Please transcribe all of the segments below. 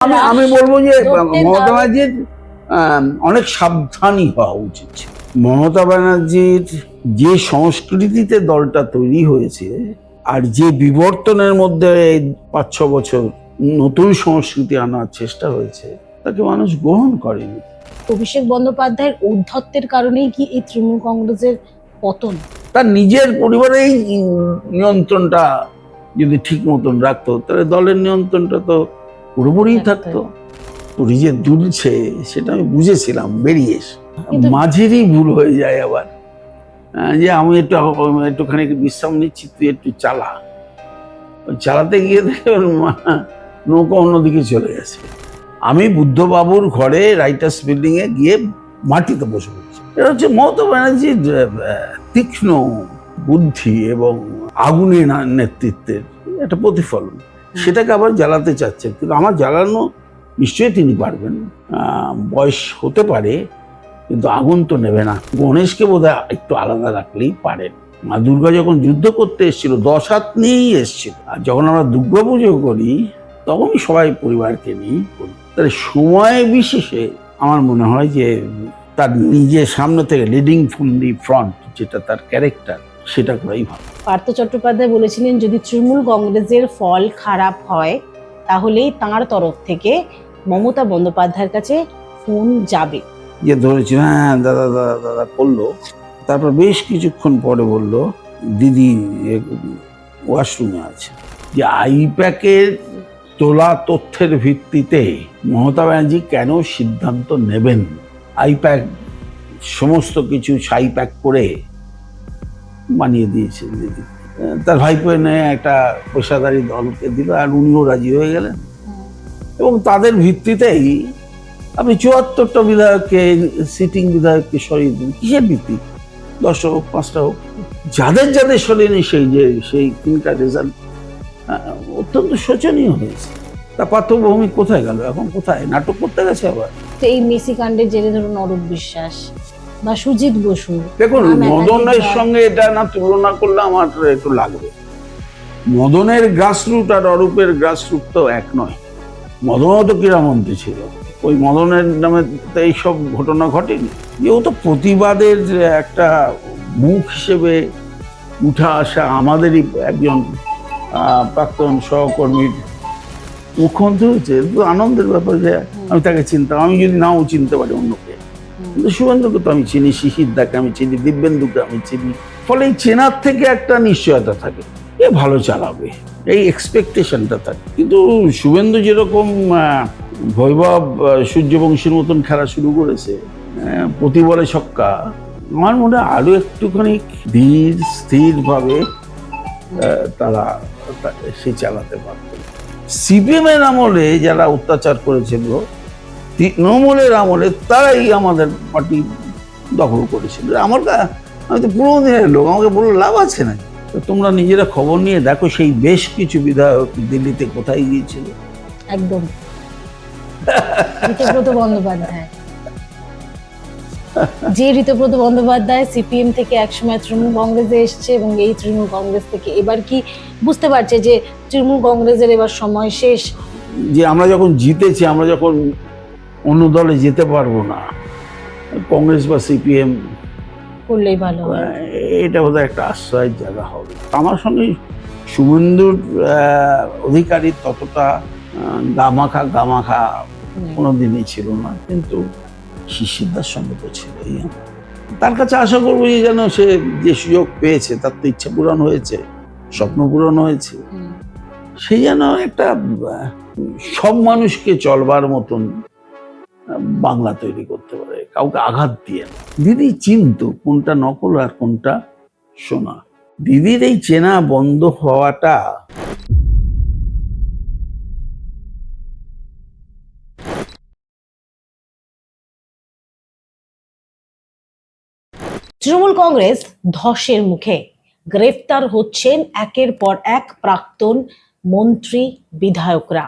আমি বলবো যে মমতা ব্যানার্জির অনেক সাবধানী হওয়া উচিত। মমতা ব্যানার্জির যে সংস্কৃতিতে দলটা তৈরি হয়েছে আর যে বিবর্তনের মধ্যে ৫-৬ বছর নতুন সংস্কৃতি আনার চেষ্টা হয়েছে তাকে মানুষ গ্রহণ করেনি। অভিষেক বন্দ্যোপাধ্যায়ের ঔদ্ধত্যের কারণেই কি এই তৃণমূল কংগ্রেসের পতন? তার নিজের পরিবারেই নিয়ন্ত্রণটা যদি ঠিক মতন রাখতো তাহলে দলের নিয়ন্ত্রণটা তো পুরোপুরি থাকতো। উনি যে দুলছে সেটা আমি বুঝেছিলাম বেরিয়ে এসে, মাঝেরই ভুল হয়ে যায় আবার যে আমি একটুখানি বিশ্রাম নিচ্ছি, তুই একটু চালাতে গিয়ে দেখে নৌকা অন্যদিকে চলে গেছে। আমি বুদ্ধবাবুর ঘরে রাইটার্স বিল্ডিং এ গিয়ে মাটিতে বসে পড়ছি। এটা হচ্ছে মমতা ব্যানার্জির তীক্ষ্ণ বুদ্ধি এবং আগুনের নেতৃত্বের একটা প্রতিফলন। সেটাকে আবার জ্বালাতে চাচ্ছেন, কিন্তু আমার জ্বালানো নিশ্চয়ই তিনি পারবেন। বয়স হতে পারে কিন্তু আগুন তো নেবে না। গণেশকে বোধহয় একটু আলাদা রাখলেই পারেন। মা দুর্গা যখন যুদ্ধ করতে এসেছিল 10 হাত নিয়েই এসেছিল, আর যখন আমরা দুর্গা পুজো করি তখনই সবাই পরিবারকে নিয়েই করি। তাহলে সময় বিশেষে আমার মনে হয় যে তার নিজের সামনে থেকে লিডিং ফ্রম দি ফ্রন্ট, যেটা তার ক্যারেক্টার, সেটা করাই ভালো। পার্থ চট্টোপাধ্যায় বলেছিলেন যদি তৃণমূল কংগ্রেসের ফল খারাপ হয় তাহলেই তাঁর তরফ থেকে মমতা বন্দ্যোপাধ্যায়ের কাছে ফোন যাবে। যে ধরেছিল হ্যাঁ দাদা দাদা দাদা করলো, তারপর বেশ কিছুক্ষণ পরে বলল দিদি ওয়াশরুমে আছে। যে আইপ্যাকের তোলা তথ্যের ভিত্তিতে মমতা ব্যানার্জি কেন সিদ্ধান্ত নেবেন? আইপ্যাক সমস্ত কিছু সাইপ্যাক করে বানিয়ে দিয়েছে দিদি। তার ভাইপো এনে একটা পেশাদারি দলকে দিল আর উনিও রাজি হয়ে গেলেন, এবং তাদের ভিত্তিতেই আপনি ৭৪টা বিধায়ককে, সিটিং বিধায়ককে সরিয়ে দিন। কিসের ভিত্তি? 10টা হোক, 5টা হোক, যাদের যাদের সরিয়ে নেই সেই 3টা রেজাল্ট অত্যন্ত শোচনীয় হয়েছে। তা পার্থভৌমিক কোথায় গেল? এখন কোথায়? নাটক করতে গেছে আবার। তো এই মেসি কাণ্ডের জেরে ধরুন অরূপ বিশ্বাস বা সুজিত বসু, দেখুন মদনের সঙ্গে এটা না তুলনা করলে আমার একটু লাগবে। মদনের গ্রাসরুট আর অরূপের গ্রাসরুট তো এক নয়। মদনও তো ক্রীড়ামন্ত্রী ছিল, ওই মদনের নামে এইসব ঘটনা ঘটেনি। ও তো প্রতিবাদের একটা মুখ হিসেবে উঠা আসা আমাদেরই একজন প্রাক্তন সহকর্মীর মুখ্যমন্ত্রী হয়েছে। তো আনন্দের ব্যাপার যে আমি তাকে চিনতাম, আমি যদি নাও চিনতে পারি অন্যকে, কিন্তু শুভেন্দুকে তো আমি চিনি, শিশিরদাকে আমি চিনি, দিব্যেন্দুকে আমি চিনি। ফলে এই চেনার থেকে একটা নিশ্চয়তা থাকে, এ ভালো চালাবে, এই এক্সপেকটেশনটা থাকে। কিন্তু শুভেন্দু যেরকম বৈভব সূর্যবংশীর মতন খেলা শুরু করেছে, প্রতি বলে ছক্কা, আমার মনে হয় আরো একটুখানি ধীর স্থির ভাবে তারা সে চালাতে পারত। সিপিএম এর আমলে যারা অত্যাচার করেছিল, তৃণমূলের আমলে তারাই আমাদের পার্টি দখল করেছিল। আমি তো পুরোনো দিনের লোক, আমাকে বললো লাভ আছে না। তোমরা নিজেরা খবর নিয়ে দেখো সেই বেশ কিছু বিধায়ক দিল্লিতে কোথায় গিয়েছিল। একদম ঋতব্রত বন্দ্যোপাধ্যায়, যে ঋতব্রত বন্দ্যোপাধ্যায় সিপিএম থেকে একসময় তৃণমূল কংগ্রেসে এসছে এবং এই তৃণমূল কংগ্রেস থেকে এবার কি বুঝতে পারছে যে তৃণমূল কংগ্রেসের এবার সময় শেষ? যে আমরা যখন জিতেছি, আমরা যখন অন্য দলে যেতে পারবো না, কংগ্রেস বা সিপিএম করলেই ভালো হয়। এটা বোধহয় একটা আশ্রয়ের জায়গা হবে। আমার সঙ্গে শুভেন্দুর অধিকারী ততটা গামাখা কোনোদিনই ছিল না, কিন্তু শিশিরদার সঙ্গে তো ছিলই। তার কাছে আশা করবো যে যেন সে যে সুযোগ পেয়েছে তার তো ইচ্ছা পূরণ হয়েছে, স্বপ্ন পূরণ হয়েছে, সে যেন একটা সব মানুষকে চলবার মতন বাংলা তৈরি করতে পারে, কাউকে আঘাত দিয়ে না। দিদি চিনতো কোনটা নকল আর কোনটা শোনা। দিদির এই চেনা বন্ধ হওয়াটা তৃণমূল কংগ্রেস ধসের মুখে, গ্রেফতার হচ্ছেন একের পর এক প্রাক্তন মন্ত্রী বিধায়করা।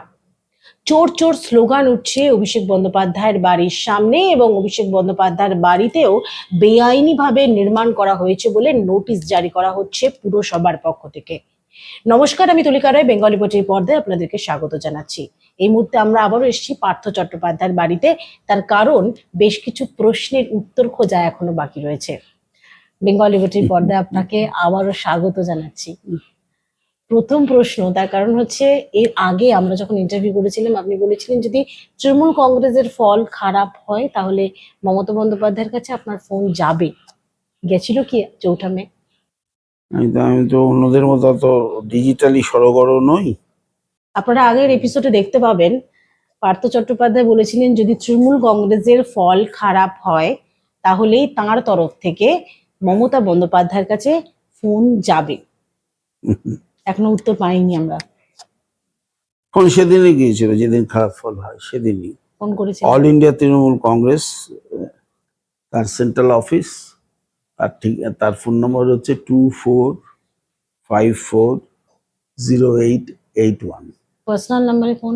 চোর চোর স্লোগান উঠছে অভিষেক বন্দ্যোপাধ্যায়ের বাড়ির সামনে, এবং অভিষেক বন্দ্যোপাধ্যায়ের বাড়িতেও বেআইনিভাবে নির্মাণ করা হয়েছে বলে নোটিশ জারি করা হচ্ছে পুরসভার পক্ষ থেকে। নমস্কার, আমি তুলিকা রায়, বেঙ্গলি পটির পর্দায় আপনাদেরকে স্বাগত জানাচ্ছি। এই মুহূর্তে আমরা আবারও এসেছি পার্থ চট্টোপাধ্যায়ের বাড়িতে। তার কারণ বেশ কিছু প্রশ্নের উত্তর খোঁজা এখনো বাকি রয়েছে। বেঙ্গল লিবার্টির পর্দায় আপনাকে আবারও স্বাগত জানাচ্ছি। প্রথম প্রশ্ন, তার কারণ হচ্ছে এর আগে আমরা যখন ইন্টারভিউ করেছিলাম আপনি বলেছিলেন যদি তৃণমূল কংগ্রেসের ফল খারাপ হয় তাহলে মমতা বন্দ্যোপাধ্যায়ের কাছে আপনার ফোন যাবে। গেছিল কি 4 মে? আমি তো অন্যদের মতো তো ডিজিটালি সরগরও নই। আপনারা আগের এপিসোডে দেখতে পাবেন পার্থ চট্টোপাধ্যায় বলেছিলেন যদি তৃণমূল কংগ্রেসের ফল খারাপ হয় তাহলেই তাঁর তরফ থেকে মমতা বন্দ্যোপাধ্যায়ের কাছে ফোন যাবে। এখনো উত্তর পাইনি আমরা। ফোন সেদিনই গিয়েছিল যেদিন খারাপ ফল হয়, সেদিনই ফোন করেছি অল ইন্ডিয়া তৃণমূল কংগ্রেস, তার সেন্ট্রাল অফিস, তার ফোন নম্বর হচ্ছে 24540881। পার্সোনাল নাম্বারে ফোন।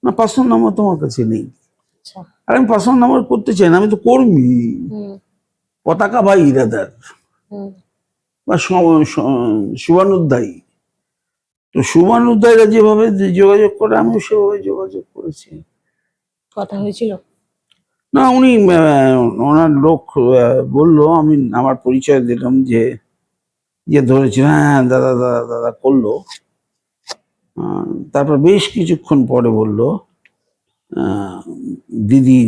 না, পার্সোনাল নাম্বার তোমার কাছে নেই। আচ্ছা। আর আমি পার্সোনাল নাম্বার করতে চাই না, আমি তো কর্মী, হুম পতাকা বা ইরাদার হুম বা শুভানুধ্যায়ী। তো শুভানুধ্যায়ীরা যেভাবে যোগাযোগ করে আমিও সেভাবে যোগাযোগ করেছি। কথা হয়েছিল? না, উনি ওনার লোক বললো, আমি আমার পরিচয় দিলাম যে যে ধরেছিল, হ্যাঁ দাদা দাদা দাদা করলো। তারপর বেশ কিছুক্ষণ পরে বলল, দিদি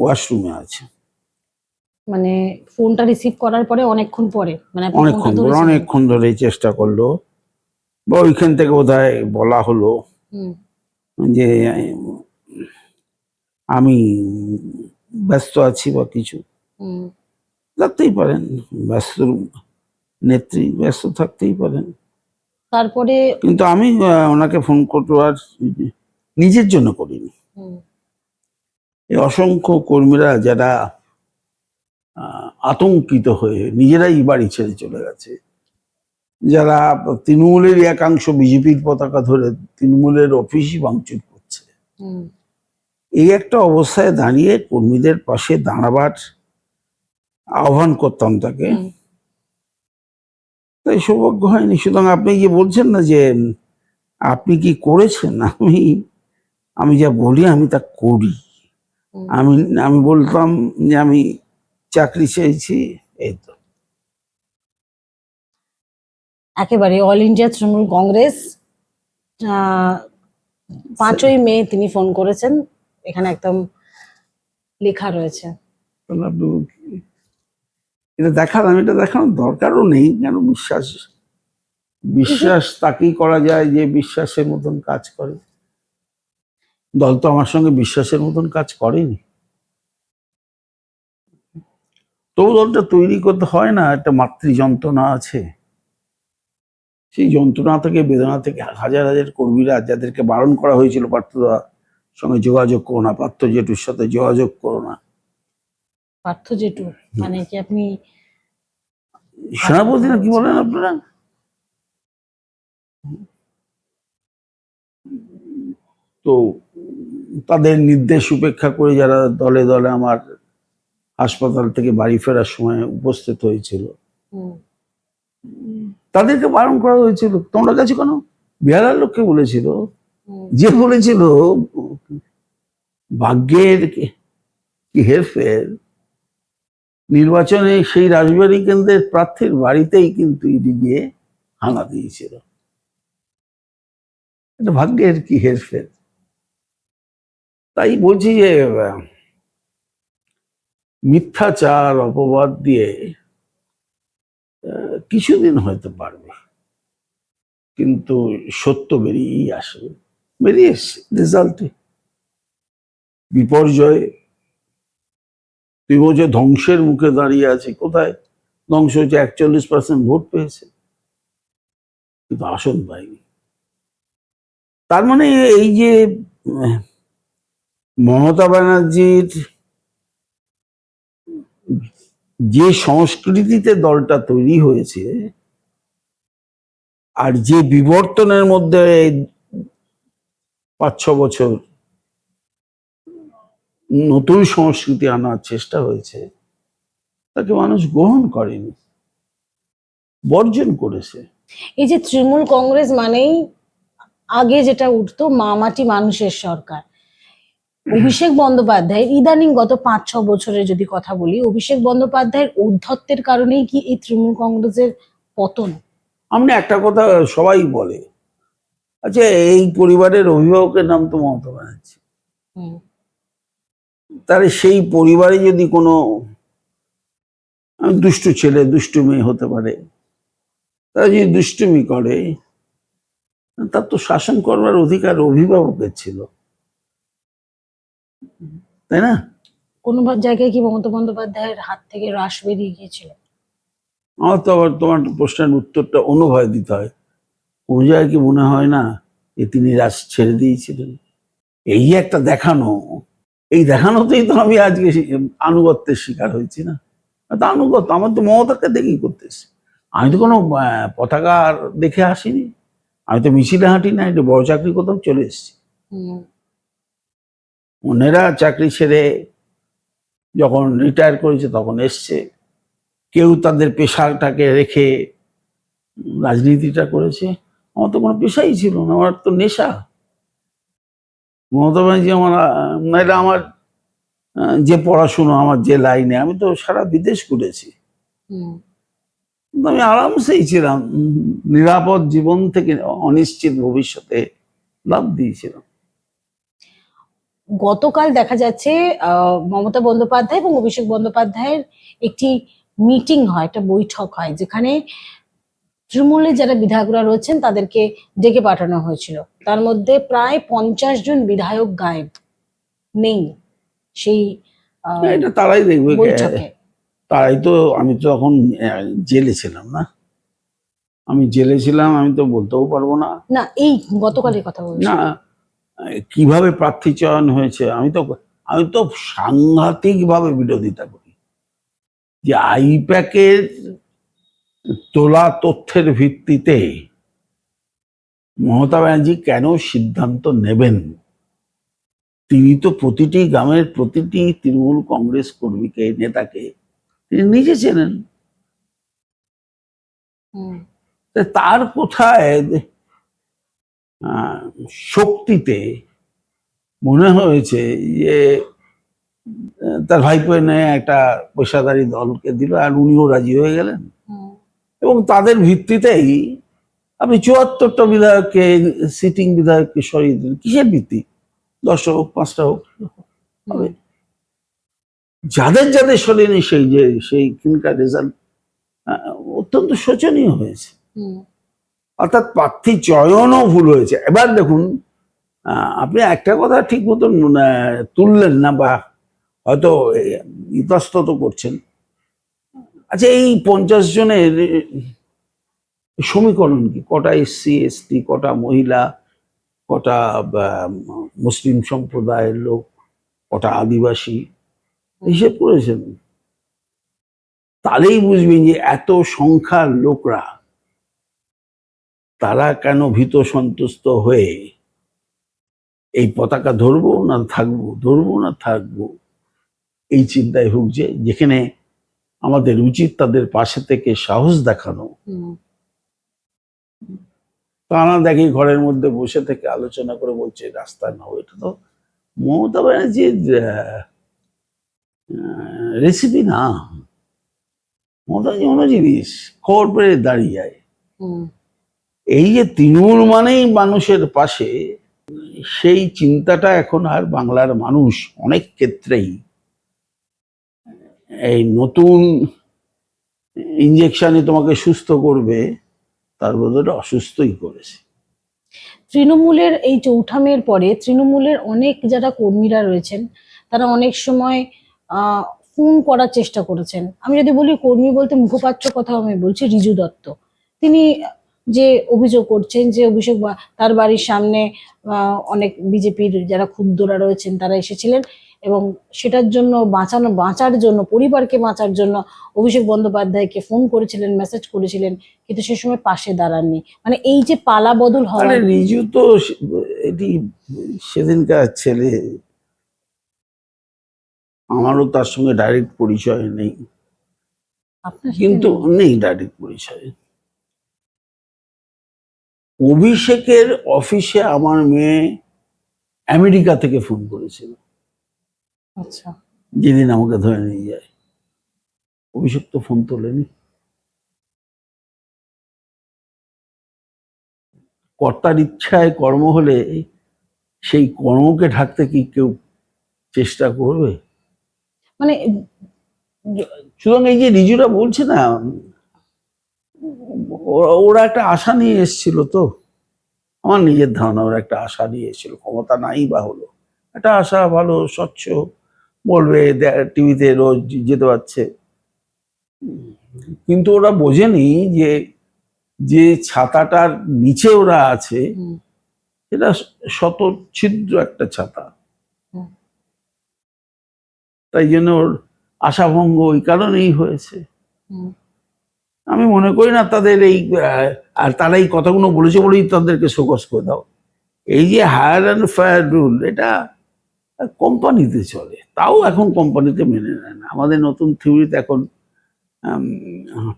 ওয়াশরুমে আছে। মানে ফোনটা রিসিভ করার পরে অনেকক্ষণ পরে, মানে আপনি ফোনটা অনেকক্ষণ ধরেছিলেন? অনেকক্ষণ ধরে চেষ্টা করলো, বা ওইখান থেকে বোধহয় বলা হলো হুম যে আমি ব্যস্ত আছি বা কিছু। হুম থাকতেই পারেন, ব্যস্ত নেত্রী, ব্যস্ত থাকতেই পারেন। তারপরে কিন্তু আমি ওনাকে ফোন করবো আর নিজের জন্য করিনি। হুম এই অসংখ্য কর্মীরা যারা আতঙ্কিত হয়ে নিজেরাই বাড়ি ছেড়ে চলে গেছে, যারা তৃণমূলের একাংশ বিজেপির পতাকা ধরে তৃণমূলের অফিসই ভাঙচুর করছে, হুম এই একটা অবস্থায় দাঁড়িয়ে কর্মীদের পাশে দাঁড়াবার আহ্বান করতাম তাকে। হুম। তাই সৌভাগ্য হয়নি। সুতরাং আপনি যে বলছেন না যে আপনি কি করেছেন, আমি যা বলি আমি তা করি। হুম। আমি আমি বলতাম যে আমি চাকরি চাইছি, এই তো। একেবারে অল ইন্ডিয়া তৃণমূল কংগ্রেস 5ই মে তিনি ফোন করেছেন, এখানে একদম লেখা রয়েছে। তাহলে আপনি এটা দেখালাম, এটা দেখানোর দরকারও নেই। কেন? বিশ্বাস তাকেই করা যায় যে বিশ্বাসের মতন কাজ করে। দল তো আমার সঙ্গে বিশ্বাসের মতন কাজ করেনি। তবু দলটা তৈরি করতে হয় না, একটা মাতৃ যন্ত্রণা আছে। সেই যন্ত্রণা থেকে, বেদনা থেকে হাজার হাজার কর্মীরা, যাদেরকে বারণ করা হয়েছিল পার্থদার সঙ্গে যোগাযোগ করো না, পার্থ জেঠুর সাথে যোগাযোগ করো না। পার্থ জেঠু মানে কি আপনি সেনাপতি না কি বলেন আপনারা? তো তাদের নির্দেশ উপেক্ষা করে যারা দলে দলে আমার হাসপাতাল থেকে বাড়ি ফেরার সময় উপস্থিত হয়েছিল, হুম তাদেরকে বারণ করা হয়েছিল। তোমরা কাছে কেন? বিহারের লোককে বলেছিল, হুম যে বলেছিল ভাগ্যের কি হেরফের, নির্বাচনে সেই রাজবাড়ী কেন্দ্রের প্রার্থীর বাড়িতেই কিন্তু ইডি গিয়ে হানা দিয়েছিল। এটা ভাগ্যের কি হেরফের। তাই বলছি যে মিথ্যাচার অপবাদ দিয়ে কিছুদিন হয়তো পারবে, কিন্তু সত্য বেরিয়েই আসবে। বেরিয়ে এসছে রেজাল্টে। বিপর্যয়, তুই বলছে ধ্বংসের মুখে দাঁড়িয়ে আছে। কোথায় ধ্বংস হচ্ছে? 41% ভোট পেয়েছে, কিন্তু আসন পায়নি। তার মানে এই যে মমতা ব্যানার্জির যে সংস্কৃতিতে দলটা তৈরি হয়েছে, আর যে বিবর্তনের মধ্যে 5-6 বছর নতুন সংস্কৃতি আনার চেষ্টা হয়েছে, তাকে মানুষ গ্রহণ করেনি, বর্জন করেছে। এই যে তৃণমূল কংগ্রেস মানেই আগে যেটা উঠতো মামাটি মানুষের সরকার, অভিষেক বন্দ্যোপাধ্যায় ইদানিং গত 5-6 বছরের যদি কথা বলি, অভিষেক বন্দ্যোপাধ্যায়ের ঔদ্ধত্যের কারণেই কি এই তৃণমূল কংগ্রেসের পতন? আপনি একটা কথা সবাই বলে, আচ্ছা এই পরিবারের অভিভাবকের নাম তো মমতা ব্যানার্জি, হুম, তাহলে সেই পরিবারে যদি কোনো দুষ্টু ছেলে দুষ্টু মেয়ে হতে পারে, তারা যদি দুষ্টুমি করে, তার তো শাসন করবার অধিকার অভিভাবকের ছিল, তাই না? কোনো জায়গায় কি মমতা বন্দ্যোপাধ্যায়ের হাত থেকে রাশ বেরিয়ে গিয়েছিল? আমার তো আবার তোমার প্রশ্নের উত্তরটা অনুভয় দিতে হয়। কোন জায়গায় কি মনে হয় না যে তিনি রাজ ছেড়ে দিয়েছিলেন? এই একটা দেখানো, এই দেখানোতেই তো আমি আজকে আনুগত্যের শিকার হয়েছি না। তো আনুগত্য আমার তো মমতাকে দেখেই করতেছি। আমি তো কোনো পতাকা দেখে আসিনি, আমি তো মিছিলে হাঁটি না, একটু বড় চাকরি কোথাও চলে এসেছি। হুম, অন্যেরা চাকরি ছেড়ে যখন রিটায়ার করেছে তখন এসছে, কেউ তাদের পেশাটাকে রেখে রাজনীতিটা করেছে। আমার তো কোনো পেশাই ছিল না, আমার তো নেশা। মমতা ব্যানার্জি আমার নাহলে আমার যে পড়াশুনো, আমার যে লাইনে, আমি তো সারা বিদেশ ঘুরেছি, হুম। কিন্তু আমি আরামসেই ছিলাম, নিরাপদ জীবন থেকে অনিশ্চিত ভবিষ্যতে লাভ দিয়েছিলাম। গতকাল দেখা যাচ্ছে মমতা বন্দ্যোপাধ্যায় এবং অভিষেক বন্দ্যোপাধ্যায়ের একটি মিটিং হয়, একটা বৈঠক হয়, যেখানে তৃণমূলের যারা বিধায়করা রয়েছেন তাদেরকে ডেকে পাঠানো হয়েছিল। তার মধ্যে প্রায় 50 জন বিধায়ক গায়েব, নেই সেই এটা তারাই দেখবে, বৈঠকে। তারাই তো। আমি তো তখন জেলে ছিলাম না, আমি জেলে ছিলাম, আমি তো বলতেও পারবো না। না, এই গতকালের কথা বলছি। না, কিভাবে প্রার্থী চয়ন হয়েছে, আমি তো সাংঘাতিক ভাবে বিরোধিতা করি যে আইপ্যাকের তোলা তথ্যের ভিত্তিতে মমতা ব্যানার্জি কেন সিদ্ধান্ত নেবেন। তিনি তো প্রতিটি গ্রামের প্রতিটি তৃণমূল কংগ্রেস কর্মীকে, নেতাকে তিনি নিজে চেনেন। হুম, তার কোথায় আহ, শক্তিতে মনে হয়েছে যে তার ভাইপো এনে একটা পেশাদারি দলকে দিল আর উনিও রাজি হয়ে গেলেন, হুম, এবং তাদের ভিত্তিতেই আপনি 74টা বিধায়ককে, সিটিং বিধায়ককে সরিয়ে দিলেন। কিসের ভিত্তি? 10টা হোক, 5টা হোক হবে। হুম, যাদের যাদের সরিয়ে সেই যে সেইখানকার রেজাল্ট অত্যন্ত শোচনীয় হয়েছে। হুম, অর্থাৎ প্রার্থী চয়নও ভুল হয়েছে। এবার দেখুন, আপনি একটা কথা ঠিক মতন তুললেন না, বা হয়তো ইতস্তত করছেন। আচ্ছা এই 50 জনের সমীকরণ কি? কটা এসসি এসটি, কটা মহিলা, কটা মুসলিম সম্প্রদায়ের লোক, কটা আদিবাসী, হিসেব করেছেন? তাহলেই বুঝবেন যে এত সংখ্যার লোকরা তারা কেন ভীত সন্তুষ্ট হয়ে এই পতাকা ধরবো না থাকবো, ধরবো না থাকবো, এই চিন্তায় ভুগছে। যেখানে আমাদের উচিত তাদের পাশে থেকে সাহস দেখানো, হুম। তারা দেখি ঘরের মধ্যে বসে থেকে আলোচনা করে বলছে রাস্তায় নাও। এটা তো মমতা ব্যানার্জির রেসিপি না। মমতা ব্যানার্জি অন্য জিনিস, খবর পেয়ে দাঁড়িয়ে যায়। হুম, এই যে তৃণমূল মানেই মানুষের পাশে, সেই চিন্তাটা এখন আর বাংলার মানুষ অনেক ক্ষেত্রেই এই নতুন ইঞ্জেকশনে তোমাকে সুস্থ করবে তার বদলে অসুস্থই করেছে। তৃণমূলের এই চৌঠা মের পরে তৃণমূলের অনেক যারা কর্মীরা রয়েছেন তারা অনেক সময় আহ ফোন করার চেষ্টা করেছেন। আমি যদি বলি কর্মী বলতে মুখপাত্র কথা আমি বলছি, রিজু দত্ত। তিনি যে অভিযোগ করছেন যে তার বাড়ির সামনে অনেক বিজেপির যারা ক্ষুব্ধরা রয়েছেন তারা এসেছিলেন, এবং সেটার জন্য বাঁচার জন্য, পরিবারকে বাঁচার জন্য অভিষেক বন্দ্যোপাধ্যায়কে ফোন করেছিলেন, মেসেজ করেছিলেন, কিন্তু সে সময় পাশে দাঁড়াননি। মানে এই যে পালা বদল হওয়ার। আরে রিজু তো এটি সেদিনকার ছেলে, আমারও তার সঙ্গে ডাইরেক্ট পরিচয় নেই, আপনার সাথে কিন্তু নেই? নেই ডাইরেক্ট পরিচয়। অভিষেকের অফিসে আমার মেয়ে আমেরিকা থেকে ফোন করেছিল আচ্ছা। যেদিন আমাকে ধরে নিয়ে যায়। অভিষেক তো ফোন তোলেনি। কর্তার ইচ্ছায় কর্ম হলে সেই কর্মকে ঢাকতে কি কেউ চেষ্টা করবে? মানে সুতরাং এই যে রিজুরা বলছে না, ওরা একটা আশা নিয়ে এসেছিল। তো আমার নিজের ধারণা ওরা একটা আশা নিয়ে এসেছিল, ক্ষমতা নাই বা হলো একটা আশা, ভালো স্বচ্ছ বলবে, টিভিতে রোজ যেতে পারছে। কিন্তু ওরা বোঝেনি যে যে ছাতাটার নিচে ওরা আছে হুম, এটা শতচ্ছিদ্র একটা ছাতা। হুম, তাই জন্য ওর আশাভঙ্গ ওই কারণেই হয়েছে। হুম, আমি মনে করি না তাদের এই আর তারা এই কথাগুলো বলেছে বলেই তাদেরকে শোকজ করে দাও। এই যে হায়ার অ্যান্ড ফায়ার রুল, এটা কোম্পানিতে চলে, তাও এখন কোম্পানিতে মেনে নেয় না। আমাদের নতুন থিওরিতে এখন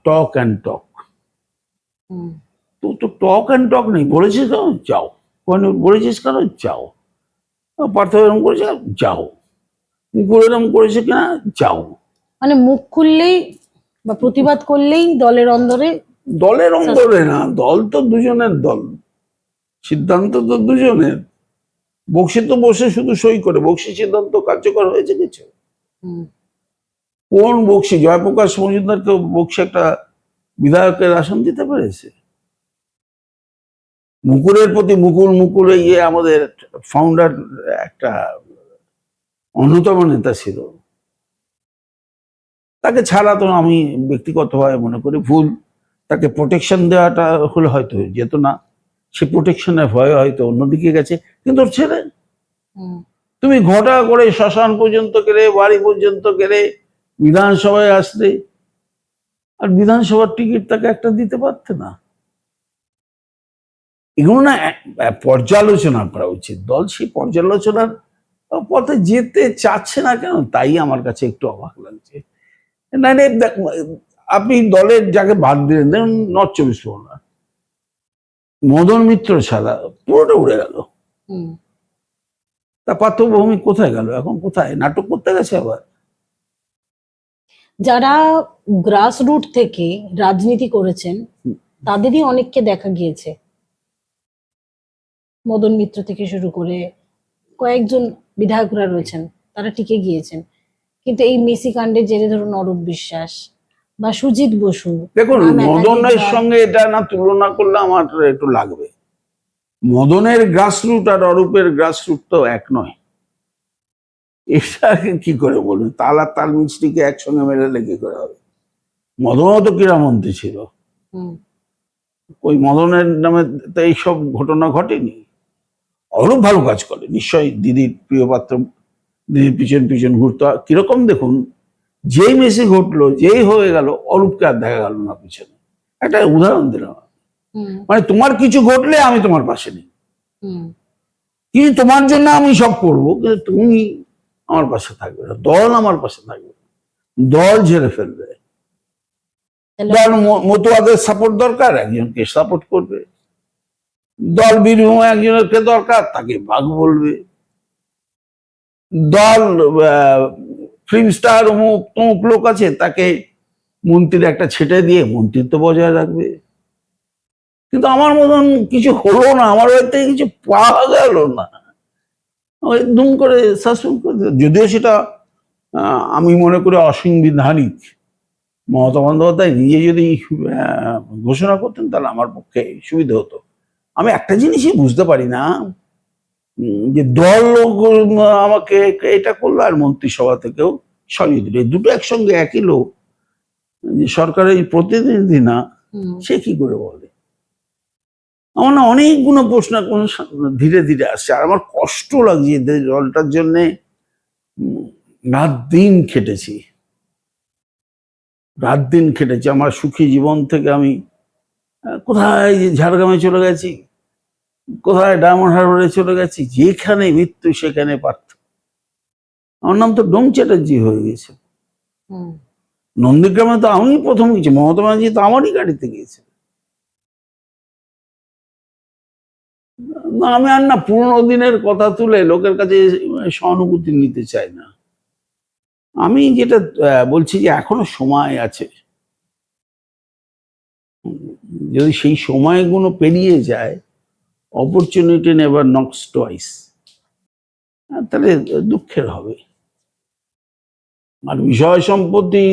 টক অ্যান্ড টক। হুম। তো তো টক অ্যান্ড টক নেই, বলেছিস কেন যাও, বলেছিস কেন যাও, পার্থ এরম করেছে যাও, মুকুল এরম করেছে কিনা যাও। মানে মুখ খুললেই বা প্রতিবাদ করলেই দলের অন্দরে দলের অন্দরে না, দল তো দুজনের দল, সিদ্ধান্ত তো দুজনের। বক্সি তো বসে শুধু সই করে, বক্সি সিদ্ধান্ত কার্যকর হয়েছে কিছু? হুম, কোন বক্সি? জয়প্রকাশ মজুমদারকে বক্সি একটা বিধায়কের আসন দিতে পেরেছে? মুকুলের প্রতি মুকুল ইয়ে আমাদের ফাউন্ডার, একটা অন্যতম নেতা ছিল, তাকে ছাড়া তো আমি ব্যক্তিগতভাবে মনে করি ভুল। তাকে প্রোটেকশন দেওয়াটা হলে হয়তো যেত না, সে প্রোটেকশনের ভয়ে হয়তো অন্যদিকে গেছে। কিন্তু ওর ছেলে, হুম, তুমি ঘটা করে শ্মশান পর্যন্ত গেলে, বাড়ি পর্যন্ত গেলে, বিধানসভায় আসলে, আর বিধানসভার টিকিট তাকে একটা দিতে পারতে না? এগুলো না পর্যালোচনা করা উচিত। দল সেই পর্যালোচনার পথে যেতে চাচ্ছে না কেন, তাই আমার কাছে একটু অবাক লাগছে। নাইলে আপনি দলের যাকে বাদ দিলেন, ধরুন নর্থ 24 পরগনা, মদন মিত্র ছাড়া পুরোটা উড়ে গেল। হুম। তা পার্থভৌমিক কোথায় গেল? এখন কোথায়? নাটক করতে গেছে আবার? যারা গ্রাসরুট থেকে রাজনীতি করেছেন তাদেরই অনেককে দেখা গিয়েছে, মদন মিত্র থেকে শুরু করে কয়েকজন বিধায়করা রয়েছেন, তারা টিকে গিয়েছেন। কিন্তু এই মেসি কাণ্ডের জেরে ধরুন অরূপ বিশ্বাস বা সুজিত বসু দেখুন, নাম মদনের একাধিকবার। সঙ্গে এটা না তুলনা করলে আমার একটু লাগবে। মদনের গ্রাসরুট আর অরূপের গ্রাসরুট তো এক নয়। এটাকে কি করে বলুন? তাল আর তাল মিষ্টিকে একসঙ্গে মেলালে কি করে হবে? মদনও তো ক্রীড়ামন্ত্রী ছিল। হুম, ওই মদনের নামে তো এইসব ঘটনা ঘটেনি। অরূপ ভালো কাজ করে নিশ্চয়ই, দিদির প্রিয় পাত্র, দিদির পিছন পিছন ঘুরতে কিরকম দেখুন, যেই মেসি ঘটলো, যেই হয়ে গেল, অরূপকে আর দেখা গেল না পিছনে। একটা উদাহরণ দিলাম। হুম, মানে তোমার কিছু ঘটলে আমি তোমার পাশে নেই, হুম। কিন্তু তোমার জন্য আমি সব করবো, কিন্তু তুমি আমার পাশে থাকবে না, দল আমার পাশে থাকবে না, দল ঝেড়ে ফেলবে। তাহলে দল মতুয়াদের সাপোর্ট দরকার, একজনকে সাপোর্ট করবে। দল বীরভূম একজনকে দরকার, তাকে ভাগ বলবে। দল ফিল্ম স্টার অমুক তমুক লোক আছে, তাকে মন্ত্রীর একটা ছেটে দিয়ে মন্ত্রিত্ব বজায় রাখবে। কিন্তু আমার মতন কিছু হলো না, আমার বাড়িতে কিছু পাওয়া গেল না, ওই দুম করে সাসপেন্ড করে দিল। যদিও সেটা আমি মনে করি অসাংবিধানিক। মমতা বন্দ্যোপাধ্যায় নিজে যদি ঘোষণা করতেন তাহলে আমার পক্ষে সুবিধা হতো। আমি একটা জিনিসই বুঝতে পারি না, যে দল লোক আমাকে এটা করলো আর মন্ত্রিসভা থেকেও সরিয়ে দিল, এই দুটো একসঙ্গে একই লোক, যে সরকারের প্রতিনিধি না, হুম, সে কি করে বলে? আমার না অনেকগুলো প্রশ্ন ধীরে ধীরে আসছে, আর আমার কষ্ট লাগছে। যে দলটার জন্যে রাত দিন খেটেছি, রাত দিন খেটেছি। আমার সুখী জীবন থেকে আমি কোথায় ঝাড়গ্রামে চলে গেছি, কোথায় ডায়মন্ড হারবারে চলে গেছি, যেখানে মৃত্যু সেখানে পার্থ। আমার নাম তো ডোম চ্যাটার্জি হয়ে গেছে। হুম। নন্দীগ্রামে তো আমি প্রথম গেছি, মমতা ব্যানার্জি তো আমারই গাড়িতে গিয়েছে। না, আমি আর না পুরোনো দিনের কথা তুলে লোকের কাছে সহানুভূতি নিতে চাই না। আমি যেটা বলছি যে এখনো সময় আছে। যদি সেই সময়গুলো পেরিয়ে যায়, অপরচুনিটি নেভার নকস টুয়াইস, তাহলে দুঃখের হবে। আর বিষয় সম্পত্তি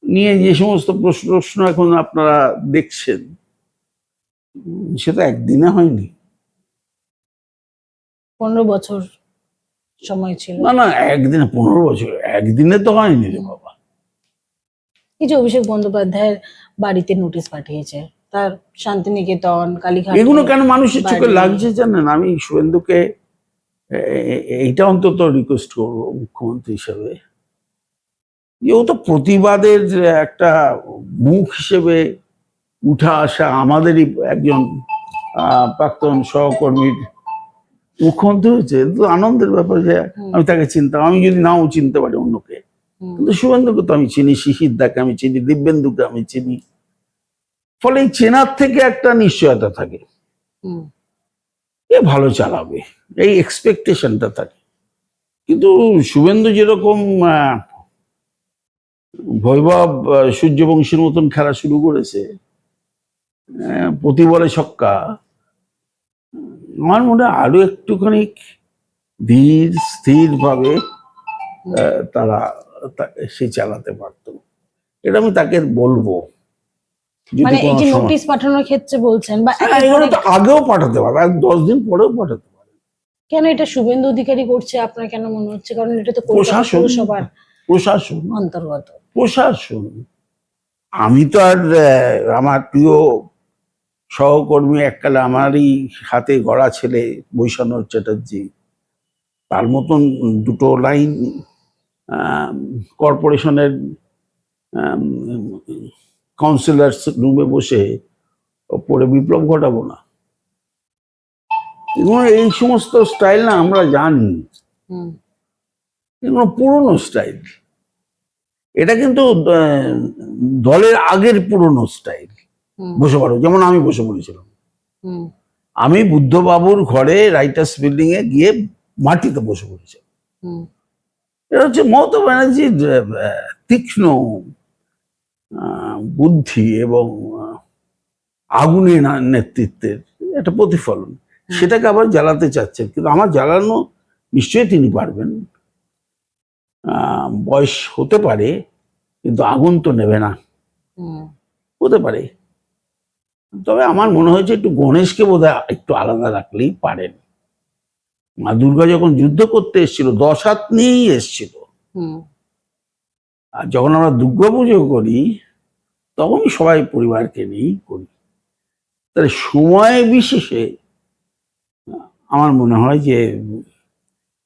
নিয়ে যে সমস্ত প্রশ্ন এখন আপনারা দেখছেন, সেটা একদিনে হয়নি। 15 বছর সময় ছিল। না না, একদিনে 15 বছর একদিনে তো হয়নি রে বাবা। এই যে অভিষেক বন্দ্যোপাধ্যায়ের বাড়িতে নোটিশ পাঠিয়েছে, তার শান্তিনিকেতন, কালীঘাট, এগুলো কেন মানুষের চোখে লাগছে জানেন? আমি শুভেন্দুকে এইটা অন্তত রিকোয়েস্ট করবো মুখ্যমন্ত্রী হিসেবে, যে ও তো প্রতিবাদের একটা মুখ হিসেবে উঠা আসা আমাদেরই একজন প্রাক্তন সহকর্মীর মুখ্যমন্ত্রী হয়েছে, তো আনন্দের ব্যাপার যে আমি তাকে চিনতাম। আমি যদি নাও চিনতে পারি অন্যকে, কিন্তু শুভেন্দুকে তো আমি চিনি, শিশিরদাকে আমি চিনি, দিব্যেন্দুকে আমি চিনি। ফলে এই চেনার থেকে একটা নিশ্চয়তা থাকে, এ ভালো চালাবে, এই এক্সপেকটেশনটা থাকে। কিন্তু শুভেন্দু যেরকম বৈভব সূর্যবংশীর মতন খেলা শুরু করেছে, প্রতি বলে ছক্কা, আমার মনে হয় আরো একটুখানি ধীর স্থির ভাবে তারা সে চালাতে পারতো। এটা আমি তাকে বলবো। মানে এই যে নোটিশ পাঠানোর ক্ষেত্রে বলছেন, বা এগুলো তো আগেও পাঠাতে পারে, 10 দিন পরেও পাঠাতে পারে। কেন এটা শুভেন্দু অধিকারী করছে আপনার কেন মনে হচ্ছে? কারণ এটা তো প্রশাসন অন্তর্গত। প্রশাসন। আমি তো আর আমার প্রিয় সহকর্মী এককালে আমারই হাতে গড়া ছেলে বৈষ্ণব চ্যাটার্জি, তার মতন দুটো লাইন কর্পোরেশনের কাউন্সিলর্স রুমে বসে পরে বিপ্লব ঘটাবো না? এগুলো এই সমস্ত স্টাইল না আমরা জানি, এগুলো পুরনো স্টাইল। এটা কিন্তু দলের আগের পুরনো স্টাইল। বসে পড়ো, যেমন আমি বসে পড়েছিলাম। আমি বুদ্ধবাবুর ঘরে রাইটার্স বিল্ডিং এ গিয়ে মাটিতে বসে পড়েছিলাম। এটা হচ্ছে মমতা ব্যানার্জির তীক্ষ্ণ বুদ্ধি এবং আগুনে নেতৃত্বের একটা প্রতিফলন। সেটাকে আবার জ্বালাতে চাচ্ছেন, কিন্তু আমার জ্বালানো নিশ্চয়ই তিনি পারবেন। বয়স হতে পারে, কিন্তু আগুন তো নেবে না। হতে পারে, তবে আমার মনে হয়েছে একটু গণেশকে বোধহয় একটু আলাদা রাখলেই পারেন। মা দুর্গা যখন যুদ্ধ করতে এসেছিল 10 হাত নিয়েই এসেছিল, আর যখন আমরা দুর্গা পুজো করি তখন সবাই পরিবারকে নিয়েই করি। তাহলে সময় বিশেষে আমার মনে হয় যে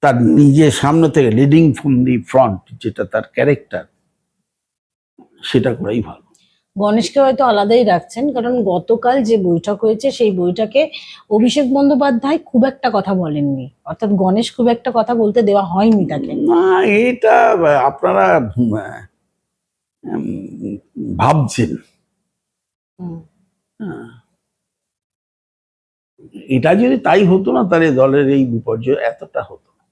তার নিজের সামনে থেকে লিডিং ফ্রম দি ফ্রন্ট, যেটা তার ক্যারেক্টার, সেটা করাই ভালো। গণেশকে হয়তো আলাদাই রাখছেন, কারণ গতকাল যে বৈঠক হয়েছে সেই বৈঠকে অভিষেক বন্দ্যোপাধ্যায় খুব একটা কথা বলেননি, অর্থাৎ গণেশ খুব একটা কথা বলতে দেওয়া হয়নি তাকে। না, এটা আপনারা ভাবছেন। এটা যদি তাই হতো না, তাহলে দলের এই বিপর্যয় এতটা হতো না।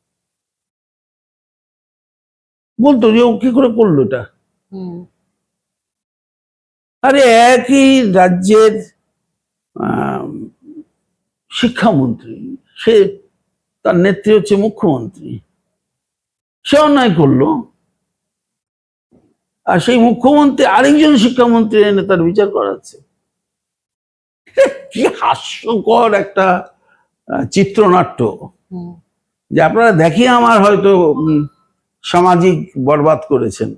বলতো যে ও কি করে করলো এটা। আরে একই রাজ্যের শিক্ষামন্ত্রী, সে তার নেত্রী হচ্ছে মুখ্যমন্ত্রী, সে অন্যায় করলো, আর সেই মুখ্যমন্ত্রী আরেকজন শিক্ষামন্ত্রী এনে তার বিচার করাচ্ছে। কি হাস্যকর একটা চিত্রনাট্য, যে আপনারা দেখিয়ে আমার হয়তো সামাজিক বরবাদ করেছেন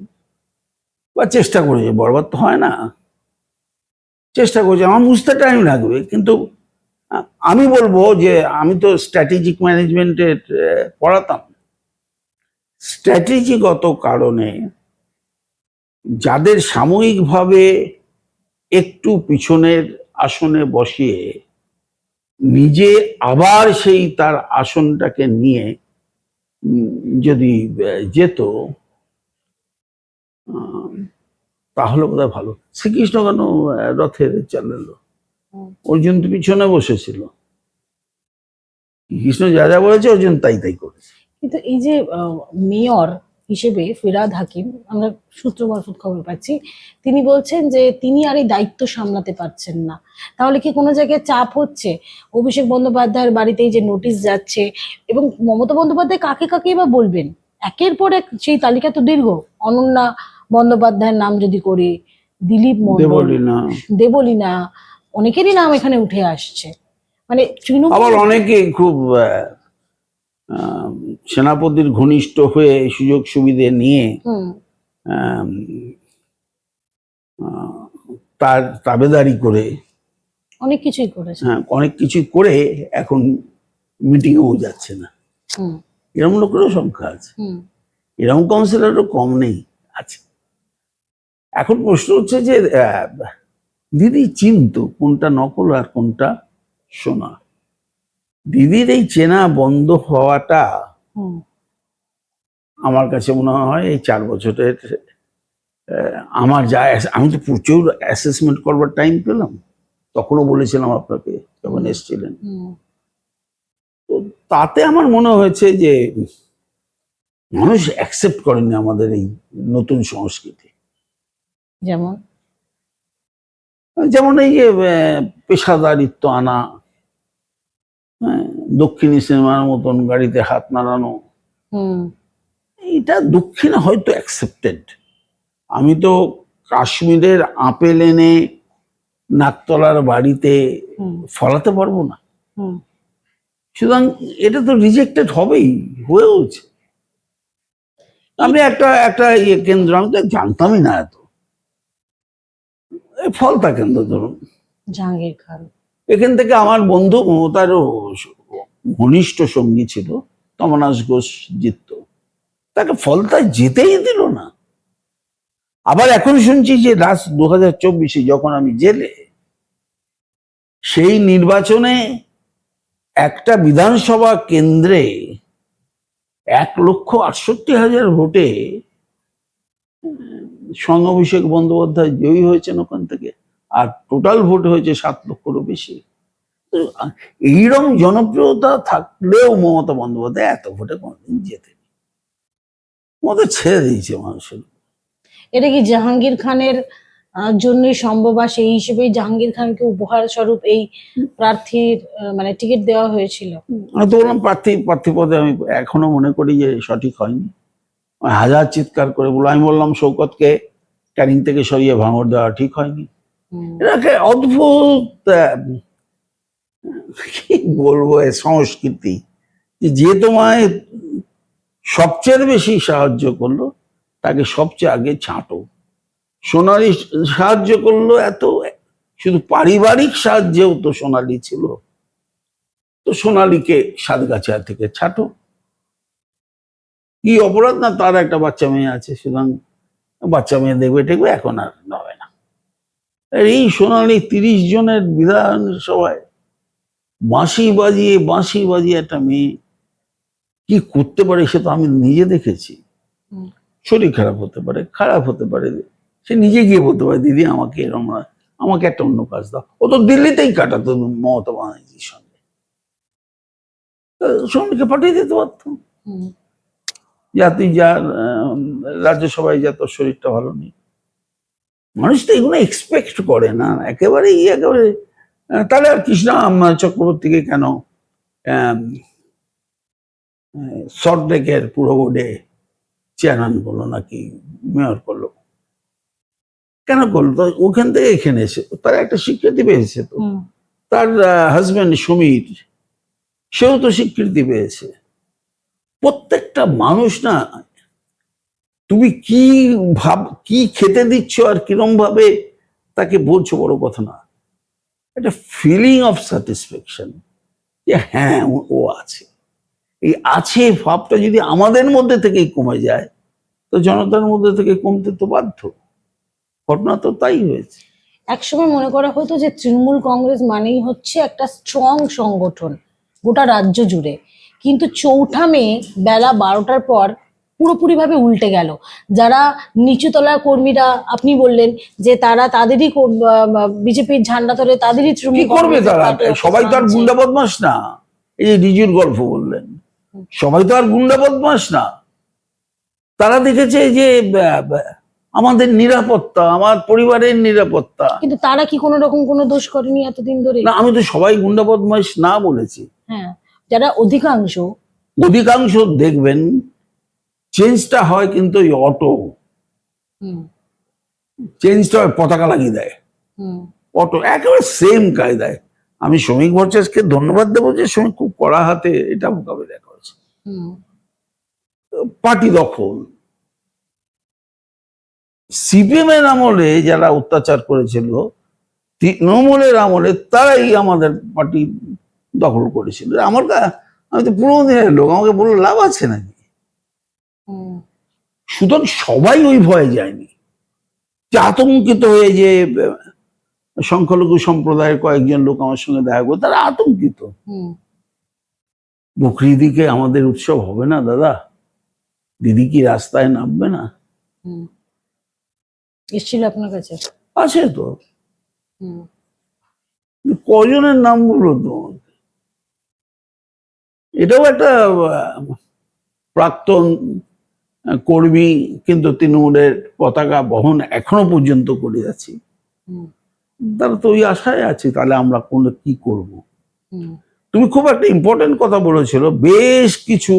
বা চেষ্টা করেছে, বরবাদ তো হয় না, চেষ্টা করছে, আমার বুঝতে টাইম লাগবে। কিন্তু আমি বলবো যে আমি তো স্ট্র্যাটেজিক ম্যানেজমেন্টের পড়াতাম। স্ট্র্যাটেজিগত কারণে যাদের সাময়িকভাবে একটু পিছনের আসনে বসিয়ে নিজে আবার সেই তার আসনটাকে নিয়ে যদি যেত, তাহলে বোধহয় ভালো। শ্রীকৃষ্ণ কেন রথের চালালো? অর্জুন তো পিছনে বসেছিল। কৃষ্ণ যা যা বলেছে অর্জুন তাই তাই করেছে। কিন্তু এই যে মেয়র হিসেবে ফিরহাদ হাকিম, আমরা সূত্র মারফত খবর পাচ্ছি, তিনি বলছেন যে তিনি আর এই দায়িত্ব সামলাতে পারছেন না। তাহলে কি কোনো জায়গায় চাপ হচ্ছে? অভিষেক বন্দ্যোপাধ্যায়ের বাড়িতে এই যে নোটিশ যাচ্ছে, এবং মমতা বন্দ্যোপাধ্যায় কাকে কাকে বা বলবেন? একের পর এক সেই তালিকা তো দীর্ঘ। অনন্যা বন্দ্যোপাধ্যায়ের নাম যদি করি, দিলীপ মণ্ডল, দেবলীনা, দেবলীনা, অনেকেরই নাম এখানে উঠে আসছে। মানে তৃণমূল আবার অনেকে খুব সেনাপতির ঘনিষ্ঠ হয়ে সুযোগ সুবিধে নিয়ে হুম আম, তার তাবেদারি করে, অনেক কিছুই করেছে। হ্যাঁ, অনেক কিছু করে এখন মিটিংয়েও যাচ্ছে না। হুম এরকম লোকেরও সংখ্যা আছে, হুম এরকম কাউন্সিলরও কম নেই, আছে। এখন প্রশ্ন হচ্ছে যে দিদি চিনতো কোনটা নকল আর কোনটা সোনা। দিদির এই চেনা বন্ধ হওয়াটা হুম আমার কাছে মনে হয় এই 4 বছরের আমার যা আমি তো প্রচুর অ্যাসেসমেন্ট করবার টাইম পেলাম, তখনও বলেছিলাম আপনাকে যখন এসেছিলেন। হুম তো তাতে আমার মনে হয়েছে যে মানুষ অ্যাকসেপ্ট করেনি আমাদের এই নতুন সংস্কৃতি। যেমন যেমন এই যে পেশাদারিত্ব আনা, হ্যাঁ, দক্ষিণী সিনেমার মতন গাড়িতে হাত নাড়ানো, হুম এটা দক্ষিণে হয়তো অ্যাকসেপ্টেড। আমি তো কাশ্মীরের আপেল এনে নাকতলার বাড়িতে হুম ফলাতে পারবো না, হুম সুতরাং এটা তো রিজেক্টেড হবেই, হয়েওছে। আমি একটা একটা ইয়ে কেন্দ্র, আমি তো জানতামই না এত, এই ফলতা কেন্দ্র ধরুন, জাহাঙ্গীর খান। এখান থেকে আমার বন্ধু মমতারও ঘনিষ্ঠ সঙ্গী ছিল তমনাশ ঘোষ জিতত, তাকে ফলতায় যেতেই দিল না। আবার এখন শুনছি যে লাস্ট 2024 যখন আমি জেলে, সেই নির্বাচনে একটা বিধানসভা কেন্দ্রে 1,68,000 ভোটে সঙ্গ অভিষেক বন্দ্যোপাধ্যায় জয়ী হয়েছেন ওখান থেকে, আর টোটাল ভোট হয়েছে 7 লক্ষেরও বেশি। তো এইরকম জনপ্রিয়তা থাকলেও মমতা বন্দ্যোপাধ্যায় এত ভোটে কোনদিন জেতে, মমতা ছেড়ে দিয়েছে মানুষের। এটা কি জাহাঙ্গীর খানের জন্যই সম্ভব, আর সেই হিসেবেই জাহাঙ্গীর খানকে উপহার স্বরূপ এই প্রার্থীর মানে টিকিট দেওয়া হয়েছিল? আমি তো বললাম প্রার্থী পদে আমি এখনো মনে করি যে সঠিক হয়নি। আমি হাজার চিৎকার করে বলবো, আমি বললাম শৌকতকে ক্যানিং থেকে সরিয়ে ভাঙড় দেওয়া ঠিক হয়নি। হুম এটাকে অদ্ভুত কি বলবো এ সংস্কৃতি, যে তোমায় সবচেয়ে বেশি সাহায্য করলো তাকে সবচেয়ে আগে ছাঁটো। সোনালি সাহায্য করলো এত, শুধু পারিবারিক সাহায্যেও তো সোনালি ছিল, তো সোনালীকে সাতগাছিয়া থেকে ছাটো। কি অপরাধ না, তার একটা বাচ্চা মেয়ে আছে, সুতরাং বাচ্চা মেয়ে দেখবে টেকবে, এখন আর হবে না। আর এই সোনালী 30 জনের বিধানসভায় বাঁশি বাজিয়ে একটা মেয়ে কি করতে পারে সে তো আমি নিজে দেখেছি। হুম। শরীর খারাপ হতে পারে, সে নিজে গিয়ে বলতে পারে দিদি আমাকে এরকম না, আমাকে একটা অন্য কাজ দাও। ও তো দিল্লিতেই কাটাতো মমতা ব্যানার্জির সঙ্গে, সোনালীকে পাঠিয়ে দিতে পারতাম, হুম তুই যা রাজ্যসভায় যা, তোর শরীরটা ভালো নেই। মানুষ তো এগুলো এক্সপেক্ট করে না একেবারে। তাহলে আর কৃষ্ণা চক্রবর্তীকে কেন সল্টলেকের পুরো বোর্ডে চেয়ারম্যান করলো নাকি মেয়র করলো, কেন করলো? তো ওখান থেকে এখানে এসে তার একটা স্বীকৃতি পেয়েছে, তো হুম তার হাজবেন্ড সমীর, সেও তো স্বীকৃতি পেয়েছে। প্রত্যেকটা মানুষ না, তুমি কি খেতে দিচ্ছ আর কিরম ভাবে তাকে বলছো বড় কথা না, একটা ফিলিং অফ স্যাটিসফ্যাকশন যে হ্যাঁ ও আছে। এই আছে ভাবটা যদি আমাদের মধ্যে থেকেই কমে যায়, তো জনতার মধ্যে থেকে কমতে তো বাধ্য। ঘটনা তো তাই হয়েছে। একসময় মনে করা হতো যে তৃণমূল কংগ্রেস মানেই হচ্ছে একটা স্ট্রং সংগঠন গোটা রাজ্য জুড়ে, কিন্তু 4 মে বেলা 12টার পর পুরোপুরিভাবে উল্টে গেল। যারা নিচুতলার কর্মীরা, আপনি বললেন যে তারা তাদেরই বিজেপির ঝান্ডা ধরে তাদেরই কি তৃণমূল করবে কংগ্রেসের তারা? পার্টি অফিস সবাই তো আর ভাঙছে। গুন্ডা বদমাস না, এই যে রিজুর গল্প বললেন, সবাই তো আর গুন্ডা বদমাস না। তারা দেখেছে যে আমাদের নিরাপত্তা, আমার পরিবারের নিরাপত্তা। কিন্তু তারা কি কোনো রকম কোনো দোষ করেনি এতদিন ধরে? না, আমি তো সবাই গুন্ডা বদমাস না বলেছি। হ্যাঁ, যারা অধিকাংশ দেখবেন চেঞ্জটা হয়, কিন্তু ওই অটো হুম চেঞ্জটা হয় পতাকা লাগিয়ে দেয়। হুম অটো একেবারে সেম কায়দায়। আমি শ্রমিক ভট্টাচার্যকে ধন্যবাদ দেবো যে শ্রমিক খুব কড়া হাতে এটা মোকাবিলা করেছে। হুম পার্টি দখল, সিপিএম এর আমলে যারা অত্যাচার করেছিল, তৃণমূলের আমলে তারাই আমাদের পার্টি দখল করেছিল। আমি তো পুরোনো দিনের লোক, আমাকে বললো লাভ আছে নাকি? হুম সুতরাং সবাই ওই ভয়ে যায়নি, যে আতঙ্কিত হয়ে যে সংখ্যালঘু সম্প্রদায়ের কয়েকজন লোক আমার সঙ্গে দেখা করে, তারা আতঙ্কিত। হুম বকরিদিকে আমাদের উৎসব হবে না দাদা? দিদি কি রাস্তায় নামবে না? হুম এসেছিল আপনার কাছে? আছে তো, হুম কজনের নাম বললো তো। এটাও একটা প্রাক্তন কর্মী, কিন্তু তৃণমূলের পতাকা বহন এখনো পর্যন্ত করে যাচ্ছি। হুম তারা তো ওই আশায় আছে, তাহলে আমরা কি করব। হুম তুমি খুব একটা ইম্পর্টেন্ট কথা বলেছিল, বেশ কিছু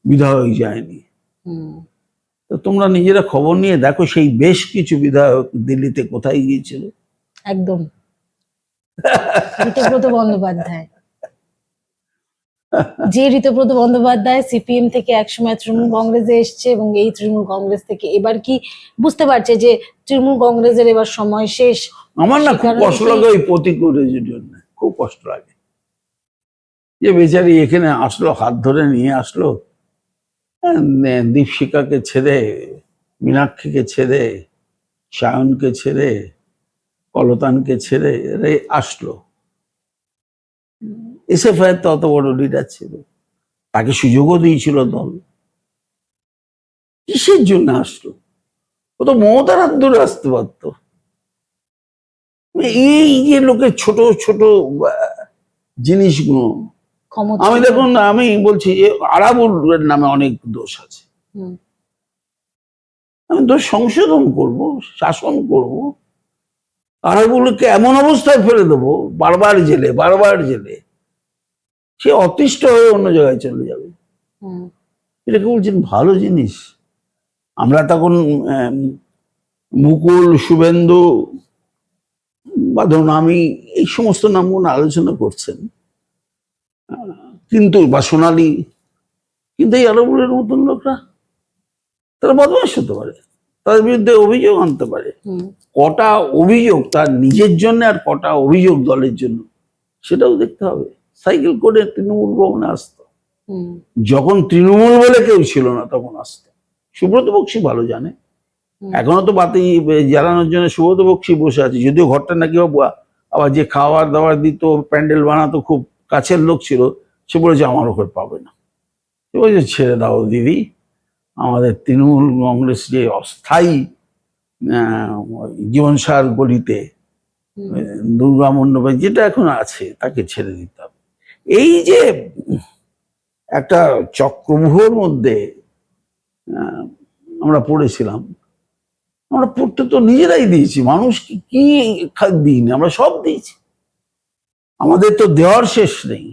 বিধায়ক যায়নি। হুম তো তোমরা নিজেরা খবর নিয়ে দেখো, সেই বেশ কিছু বিধায়ক দিল্লিতে কোথায় গিয়েছিল। একদম ঋতব্রত বন্দ্যোপাধ্যায়। যে ঋতব্রত বন্দ্যোপাধ্যায় সিপিএম থেকে একসময় তৃণমূল কংগ্রেসে এসছে, এবং এই তৃণমূল কংগ্রেস থেকে এবার কি বুঝতে পারছে যে তৃণমূল কংগ্রেসের এবার সময় শেষ? আমার না সে খুব কারণে কষ্ট কি- লাগে ওই প্রতিকূলের জন্য, খুব কষ্ট লাগে যে বেচারি এখানে আসলো, হাত ধরে নিয়ে আসলো, দীপশিখাকে ছেড়ে, মীনাক্ষীকে ছেড়ে, সায়নকে ছেড়ে, কলতানকে ছেড়ে এরা আসলো। এসএফআই তো অত বড় লিডার ছিল, তাকে সুযোগও দিয়েছিল দল। কিসের জন্য আসলো? ও তো মমতার হাত ধরে আসতে পারত। এই যে লোকের ছোট ছোট জিনিসগুলো, ক্ষমতা আমি দেখুন, আমি বলছি যে আরাবুলের নামে অনেক দোষ আছে। হুম আমি দোষ সংশোধন করব, শাসন করব। আরাবুলকে এমন অবস্থায় ফেলে দেবো, বারবার জেলে, বারবার জেলে, সে অতিষ্ঠ হয়ে অন্য জায়গায় চলে যাবে। হুম এটাকে বলছেন ভালো জিনিস? আমরা তখন মুকুল, শুভেন্দু বা ধরুন আমি, এই সমস্ত নামগুলো আলোচনা করছেন, কিন্তু বা সোনালী, কিন্তু এই আরবুলের মতন লোকরা, তারা বদমাশ হতে পারে, তাদের বিরুদ্ধে অভিযোগ আনতে পারে। হুম কটা অভিযোগ তার নিজের জন্য আর কটা অভিযোগ দলের জন্য, সেটাও দেখতে হবে। সাইকেল করে তৃণমূল ভবনে আসতো, হুম যখন তৃণমূল বলে কেউ ছিল না তখন আসতো। সুব্রত বক্সী ভালো জানে, হুম। এখনো তো বাতি জ্বালানোর জন্য সুব্রত বক্সী বসে আছে, যদিও ঘরটা নাকি আবার যে খাবার দাবার দিত, প্যান্ডেল বানাতো, খুব কাছের লোক ছিল, সে বলেছে আমার ওপর পাবে না। সে বলেছে ছেড়ে দাও দিদি, আমাদের তৃণমূল কংগ্রেস যে অস্থায়ী জীবনসার গলিতে হুম। দুর্গা মণ্ডপে যেটা এখন আছে, তাকে ছেড়ে দিতে হবে। এই যে একটা চক্রব্যূহর মধ্যে আমরা পড়েছিলাম, আমরা পড়তে তো নিজেরাই দিয়েছি। মানুষ কি দিইনি, আমরা সব দিয়েছি, আমাদের তো দেওয়ার শেষ নেই।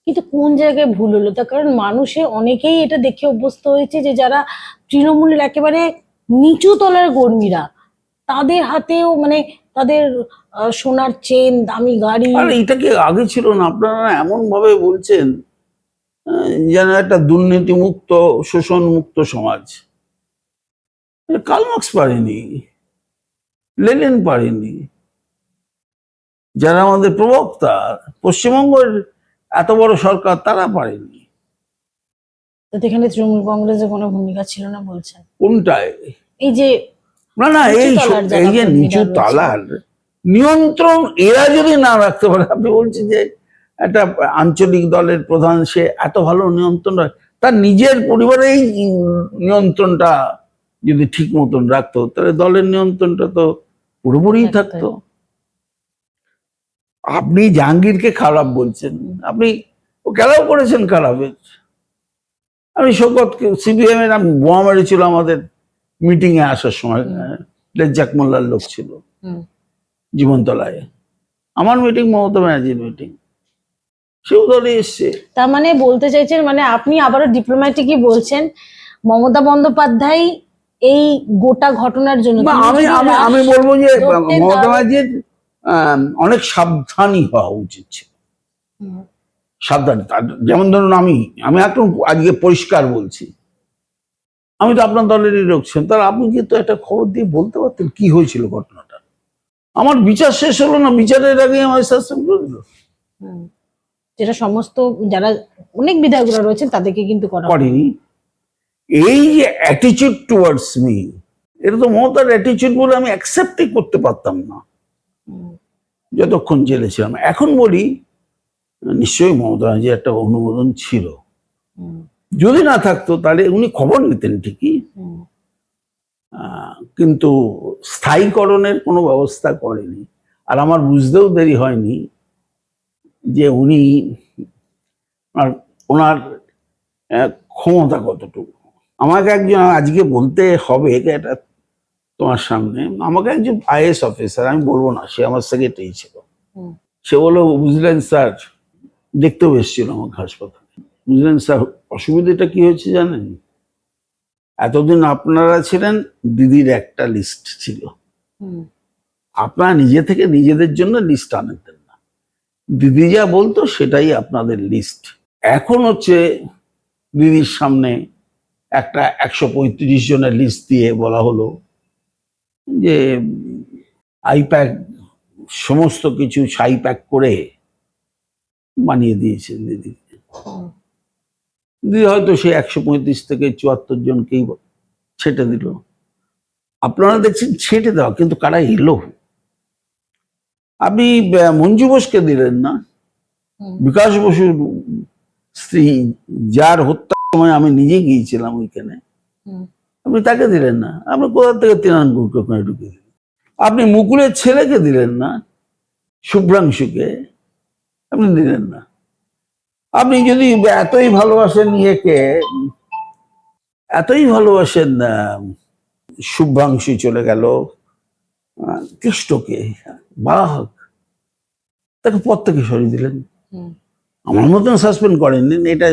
কিন্তু কোন জায়গায় ভুল হলো? তার কারণ মানুষে অনেকেই এটা দেখে অভ্যস্ত হয়েছে যে যারা তৃণমূলের একেবারে নিচু তলার কর্মীরা, তাদের হাতেও মানে তাদের সোনার চেন, দামি গাড়ি। আর এটাকে আগে ছিল না, আপনারা এমন ভাবে বলছেন যেন একটা দুর্নীতিমুক্ত, শোষণ মুক্ত সমাজ। কার্ল মার্কস পারেনি, লেনিন পারেনি, যারা আমাদের প্রবক্তা, পশ্চিমবঙ্গের এত বড় সরকার, তারা পারেনি। তো এখানে তৃণমূল কংগ্রেসের কোনো ভূমিকা ছিল না বলছেন? কোনটায়? এই যে না না, নিচু তলার যারা এই যে কর্মীরা নিচু রয়েছে। তালার নিয়ন্ত্রণ এরা যদি না রাখতে পারে, আপনি বলছেন যে একটা আঞ্চলিক দলের প্রধান, সে এত ভালো নিয়ন্ত্রণ তার নিজের পরিবারেই নিয়ন্ত্রণটা যদি ঠিক মতন রাখতো, তাহলে দলের নিয়ন্ত্রণটা তো পুরোপুরি থাকতো। আপনি জাহাঙ্গীরকে খারাপ বলছেন, আপনি ও খেলাও করেছেন খারাপের। আমি শোকতকে সিপিএম এর বোমা মেরেছিল আমাদের মিটিং এ আসার সময়, রেজ্জাক মোল্লার লোক ছিল জীবনতলায়। আমার মিটিং মমতা ব্যানার্জির মিটিং, সেও দলে এসছে। তার মানে বলতে চাইছেন, মানে আপনি আবারও ডিপ্লোম্যাটিকই বলছেন মমতা বন্দ্যোপাধ্যায় এই গোটা ঘটনার জন্য না, তিনি আমি যদি আমি রাশ আমি বলবো যে ধরতেন মমতা তাহলে- ব্যানার্জির অনেক সাবধানী হওয়া উচিত ছিল। হুম, সাবধানী, যেমন ধরুন আমি এখন আজকে পরিষ্কার বলছি, আমি তো আপনার দলেরই লোক ছিলাম, তাহলে আপনি কিন্তু একটা খবর দিয়ে বলতে পারতেন কি হয়েছিল ঘটনাটা। আমার বিচার শেষ হলো না, বিচারের আগে আমার সাসপেন্ড করে দিল। হুম। যেটা সমস্ত যারা অনেক বিধায়করা রয়েছেন তাদেরকে কিন্তু করা হয়। করেনি। এই যে অ্যাটিচিউড টুয়ার্ডস মি, এটা তো মমতার অ্যাটিচিউড বলে আমি অ্যাকসেপ্টই করতে পারতাম না হুম, যতক্ষণ জেলে ছিলাম। এখন বলি নিশ্চয়ই মমতা ব্যানার্জির একটা অনুমোদন ছিল, হুম, যদি না থাকতো তাহলে উনি খবর নিতেন ঠিকই, হুম, কিন্তু স্থায়ীকরণের কোনো ব্যবস্থা করেনি। আর আমার বুঝতেও দেরি হয়নি যে উনি ওনার ক্ষমতা কতটুকু। আমাকে একজন আজকে বলতে হবে এটা তোমার সামনে, আমাকে একজন আইএস অফিসার, আমি বলবো না, সে আমার সেক্রেটারি ছিল, হুম, সে বললো বুঝলেন স্যার, দেখতেও এসেছিল আমাকে হাসপাতালে, বুঝলেন স্যার অসুবিধাটা কি হয়েছে জানেন, এতদিন আপনারা ছিলেন, দিদির একটা লিস্ট ছিল, হুম, আপনারা নিজে থেকে নিজেদের জন্য লিস্ট আনতেন না, দিদি যা বলতো সেটাই আপনাদের লিস্ট। এখন হচ্ছে দিদির সামনে একটা 135 জনের লিস্ট দিয়ে বলা হলো যে আইপ্যাক সমস্ত কিছু ছাই প্যাক করে বানিয়ে দিয়েছেন দিদি। হুম। দিদি হয়তো সে 135 থেকে 74 জনকেই ছেটে দিল। আপনারা দেখছেন ছেটে দেওয়া, কিন্তু কারা এলো? আপনি মঞ্জু বোসকে দিলেন না, হুম। বিকাশ বসুর স্ত্রী, যার হত্যার সময় আমি নিজে গিয়েছিলাম ওইখানে, হুম, আপনি তাকে দিলেন না। আপনি কোথা থেকে তৃণাঙ্কুরকে ওখানে ঢুকিয়ে দিলেন? আপনি মুকুলের ছেলেকে দিলেন না, শুভ্রাংশুকে আপনি দিলেন না। আপনি যদি এতই ভালোবাসেন ইয়েকে, এতই ভালোবাসেন শুভ্রাংশু চলে গেল কৃষ্ণকে, বাঘ, তাকে পদ থেকে সরিয়ে দিলেন। হুম। আমার মতন সাসপেন্ড করেননি, এটা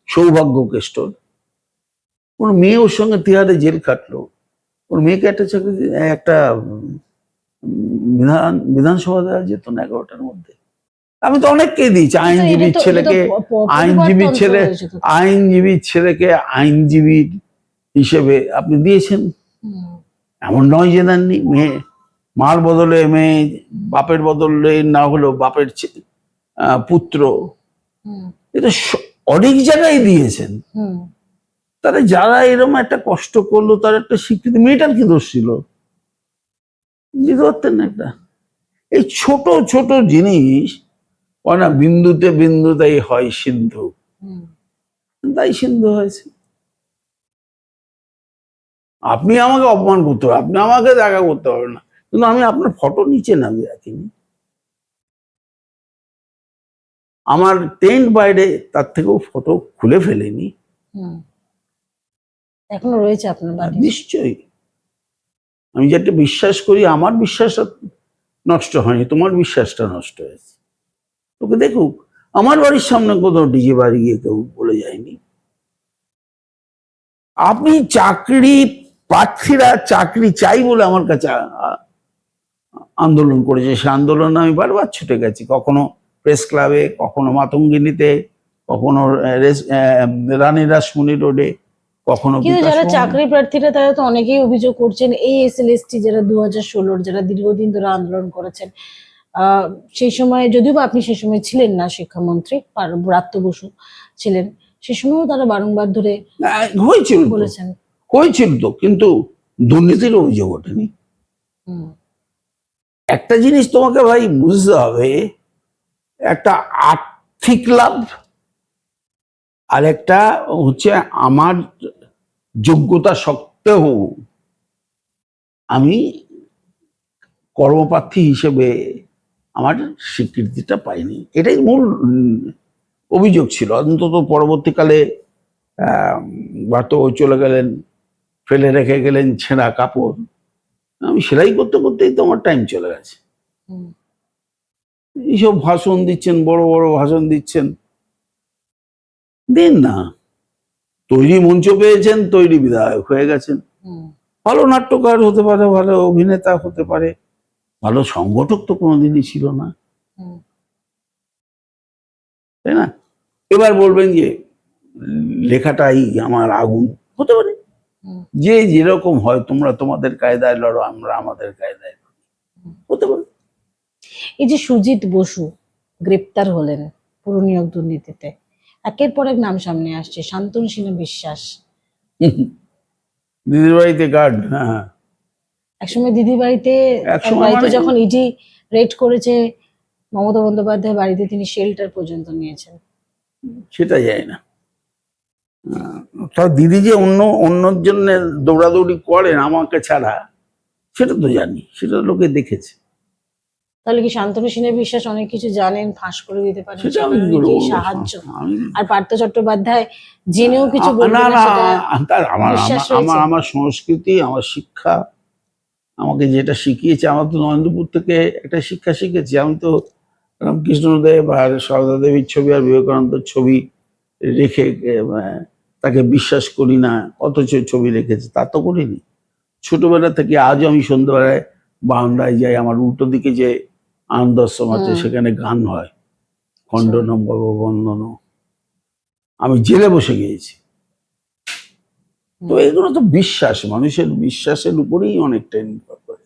সৌভাগ্য কেষ্টর। ওর মেয়ে ওর সঙ্গে তিহারে জেল খাটলো, ওর মেয়েকে একটা চাকরি একটা বিধানসভা দেওয়া যেত না 11টার মধ্যে। আমি তো অনেককেই দিয়েছি, আইনজীবীর ছেলেকে, আইনজীবীর ছেলে, আইনজীবীর ছেলেকে আইনজীবী হিসেবে আপনি দিয়েছেন, এমন নয় যে দেননি। মেয়ে, মার বদলে মেয়ে, বাপের বদলে না হলেও বাপের পুত্র, এটা অনেক জায়গায় দিয়েছেন। তারা যারা এরকম একটা কষ্ট করলো তার একটা স্বীকৃতি, মেয়েটার কি দোষ ছিল দিতে পারতেন না একটা? এই ছোট ছোট জিনিস না, বিন্দুতে বিন্দুতেই হয় সিন্ধু, তাই সিন্ধু হয়েছে। আপনি আমাকে অপমান করতে হবে, আপনি আমাকে দেখা করতে পারবেন না, কিন্তু আমি আপনার ফটো নিচে নামিয়ে রাখিনি। আমার টেন্ট বাইরে তার থেকেও ফটো খুলে ফেলেনি, এখনো রয়েছে আপনার বাড়িতে? নিশ্চয়ই। আমি যেটা বিশ্বাস করি, আমার বিশ্বাসটা নষ্ট হয়নি, তোমার বিশ্বাসটা নষ্ট হয়েছে। তোকে দেখুক, আমার বাড়ির সামনে কোথাও ডিজে বাড়ি গিয়ে কেউ বলে যায়নি। আপনি চাকরি প্রার্থীরা চাকরি চাই বলে আমার কাছে আন্দোলন করেছে, সে আন্দোলনে আমি বারবার ছুটে গেছি, কখনো প্রেস ক্লাবে, কখনো মাতঙ্গিনীতে, কখনো রানী রাসমণি রোডে, কখনো। কিন্তু যারা চাকরি প্রার্থীরা তারা তো অনেকেই অভিযোগ করছেন, এই এসএলএসটি যারা 2016 যারা দীর্ঘদিন ধরে আন্দোলন করেছেন, সেই সময় যদিও বা আপনি সেই সময় ছিলেন না শিক্ষামন্ত্রী, ব্রাত্য বসু ছিলেন, সে সময়ও তারা বারংবার ধরে হয়েছিল বলেছেন, হয়েছিল তো, কিন্তু দুর্নীতির অভিযোগ ওঠেনি। একটা জিনিস তোমাকে ভাই বুঝতে হবে, একটা আর্থিক লাভ আর একটা হচ্ছে আমার যোগ্যতা সত্ত্বেও আমি কর্মপ্রার্থী হিসেবে আমার স্বীকৃতিটা পাইনি, এটাই মূল অভিযোগ ছিল। অন্তত পরবর্তীকালে তো চলে গেলেন, ফেলে রেখে গেলেন ছেঁড়া কাপড়, আমি সেলাই করতে করতেই তো আমার টাইম চলে গেছে। এইসব ভাষণ দিচ্ছেন, বড় বড় ভাষণ দিচ্ছেন, দিন না। তৈরি মঞ্চ পেয়েছেন, তৈরি বিধায়ক হয়ে গেছেন, ভালো নাট্যকার হতে পারে, ভালো অভিনেতা হতে পারে, ভালো সংগঠক তো কোনোদিনই ছিল না, তাই না? এবার বলবেন যে লেখাটাই আমার আগুন, হতে পারে, যে যেরকম হয়, তোমরা তোমাদের কায়দায় লড়ো, আমরা আমাদের কায়দায় লড়ি, হতে পারে। এই যে সুজিত বসু গ্রেপ্তার হলেন পুরো নিয়োগ দুর্নীতিতে, একের পর এক নাম সামনে আসছে, শান্তনু সিনহা বিশ্বাস দিদির বাড়িতে গার্ড, হ্যাঁ, একসময় দিদি বাড়িতে, একসময় বাড়িতে মানে- যখন ইডি রেড করেছে মমতা বন্দ্যোপাধ্যায় বাড়িতে, তিনি শেল্টার পর্যন্ত নিয়েছেন। সেটা যায় না। তার দিদি যে অন্যর জন্য দৌড়াদৌড়ি করেন আমাকে ছাড়া, সেটা তো জানি, সেটা লোকে দেখেছে। তাহলে কি শান্তনু সিনহা বিশ্বাস অনেক কিছু জানেন, ফাঁস করে দিতে পারেন, সেটা আমি সেখানে কি নাকি বলবো? সাহায্য? আমি- আর পার্থ চট্টোপাধ্যায় জেনেও কিছু বলবে না, না, না, সেটা আমার বিশ্বাস আমার রয়েছে? আমার সংস্কৃতি, আমার শিক্ষা আমাকে যেটা শিখিয়েছে, আমার তো নরেন্দ্রপুর থেকে একটা শিক্ষা শিখেছি। আমি তো রামকৃষ্ণদেব আর সারদা দেবীর ছবি আর বিবেকানন্দের ছবি রেখে তাকে বিশ্বাস করি না, অথচ ছবি রেখেছে, তা তো করিনি। ছোটবেলা থেকে আজও আমি সন্ধ্যাবেলায় বারান্দায় যাই, আমার উল্টো দিকে যে আনন্দ আশ্রম আছে, সেখানে গান হয়, খণ্ডনম ভববন্দন, আমি জেলে বসে গিয়েছি। তো এগুলো তো বিশ্বাস, মানুষের বিশ্বাসের উপরেই অনেকটা নির্ভর করে।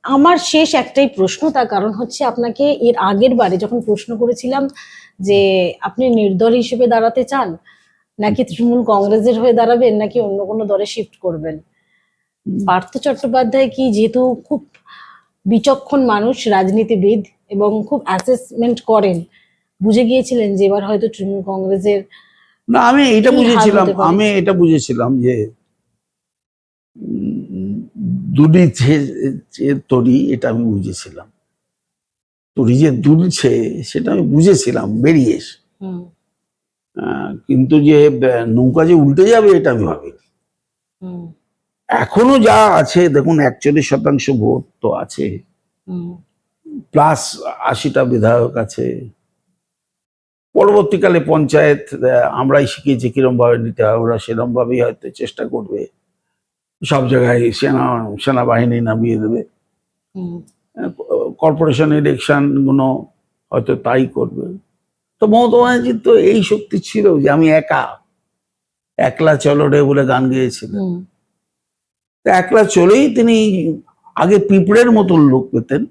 আমার শেষ একটাই প্রশ্ন, তার কারণ হচ্ছে আপনাকে এর আগের বারে যখন প্রশ্ন করেছিলাম যে আপনি নির্দল হিসেবে দাঁড়াতে চান, নাকি তৃণমূল কংগ্রেসের হয়ে দাঁড়াবেন, নাকি অন্য কোনো দলে শিফট করবেন, পার্থ চট্টোপাধ্যায় কি যেহেতু খুব বিচক্ষণ মানুষ, রাজনীতিবিদ, এবং খুব অ্যাসেসমেন্ট করেন, বুঝে গিয়েছিলেন যে এবার হয়তো তৃণমূল কংগ্রেসের না, আমি এটা কি হাল বুঝেছিলাম, হতে পারে? যে দুটি তরি, এটা আমি বুঝেছিলাম। তরি যে দুলছে সেটা আমি বুঝেছিলাম বেরিয়ে এসে। হুম, কিন্তু যে নৌকা যে উল্টে যাবে এটা আমি ভাবিনি। হুম, এখনো যা আছে দেখুন, 41% ভোট তো আছে, হুম, প্লাস 80টা বিধায়ক আছে। পরবর্তীকালে পঞ্চায়েত আমরাই শিখিয়েছি কিরম ভাবে নিতে হয়, ওরা সেরকম ভাবেই হয়তো চেষ্টা করবে, সব জায়গায় সেনাবাহিনী নামিয়ে দেবে। হুম। কর্পোরেশন ইলেকশন গুলো হয়তো তাই করবে। তো মমতা ব্যানার্জির তো এই শক্তি ছিল যে আমি একলা চলো রে বলে গান গেয়েছিলেন। হুম, তো একলা চলেই তিনি আগে পিঁপড়ের মতন লোক পেতেন,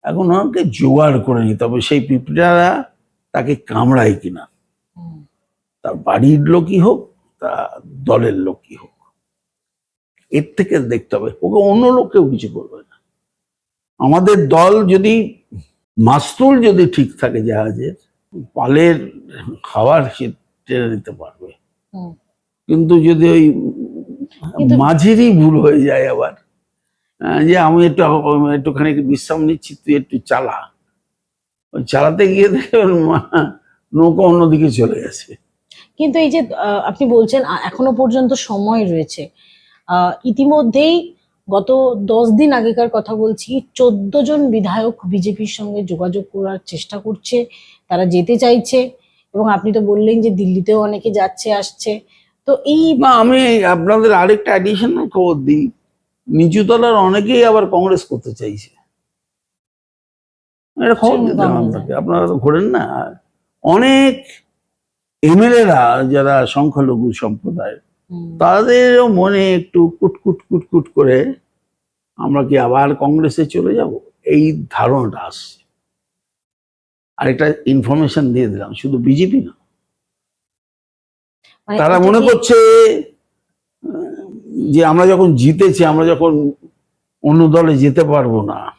এখন ওনাকে জোগাড় করে নিতে হবে, সেই পিঁপড়ারা তাকে কামড়ায় কিনা, হুম। তার বাড়ির লোকই হোক, তা দলের লোকই হোক, এর থেকে দেখতে হবে, ওকে অন্য লোক কেউ কিছু করবে না। আমাদের দল যদি, মাস্তুল যদি ঠিক থাকে জাহাজের, পালের খাবার সে টেনে নিতে পারবে। হুম। কিন্তু যদি ওই কিন্তু- মাঝেরই ভুল হয়ে যায় আবার, যে আমি একটুখানি বিশ্রাম নিচ্ছি, তুই একটু চালা, ওই চালাতে গিয়ে দেখে ওর নৌকা অন্যদিকে চলে গেছে। কিন্তু এই যে আপনি বলছেন এখনো পর্যন্ত সময় রয়েছে, ইতিমধ্যেই গত 10 দিন আগেকার কথা বলছি, 14 জন বিধায়ক বিজেপির সঙ্গে যোগাযোগ করার চেষ্টা করছে, তারা যেতে চাইছে, এবং আপনি তো বললেন যে দিল্লিতেও অনেকে যাচ্ছে আসছে। তো এই না, আমি আপনাদের আরেকটা অ্যাডিশনাল খবর দিই, নিচুতলার অনেকেই আবার কংগ্রেস করতে চাইছে। এটা খবর দিতে আপনাকে, আপনারা তো ঘোরেন না। অনেক এমএলএরা যারা সংখ্যালঘু সম্প্রদায়, তাদেরও মনে একটু কুটকুট কুটকুট করে আমরা কি আবার কংগ্রেসে চলে যাব, এই ধারণাটা আসছে। আরেকটা ইনফরমেশন দিয়ে দিলাম, শুধু বিজেপি না, মানে তারা এটা মনে কি- করছে যে আমরা যখন জিতেছি, আমরা যখন অন্য দলে যেতে পারবো না,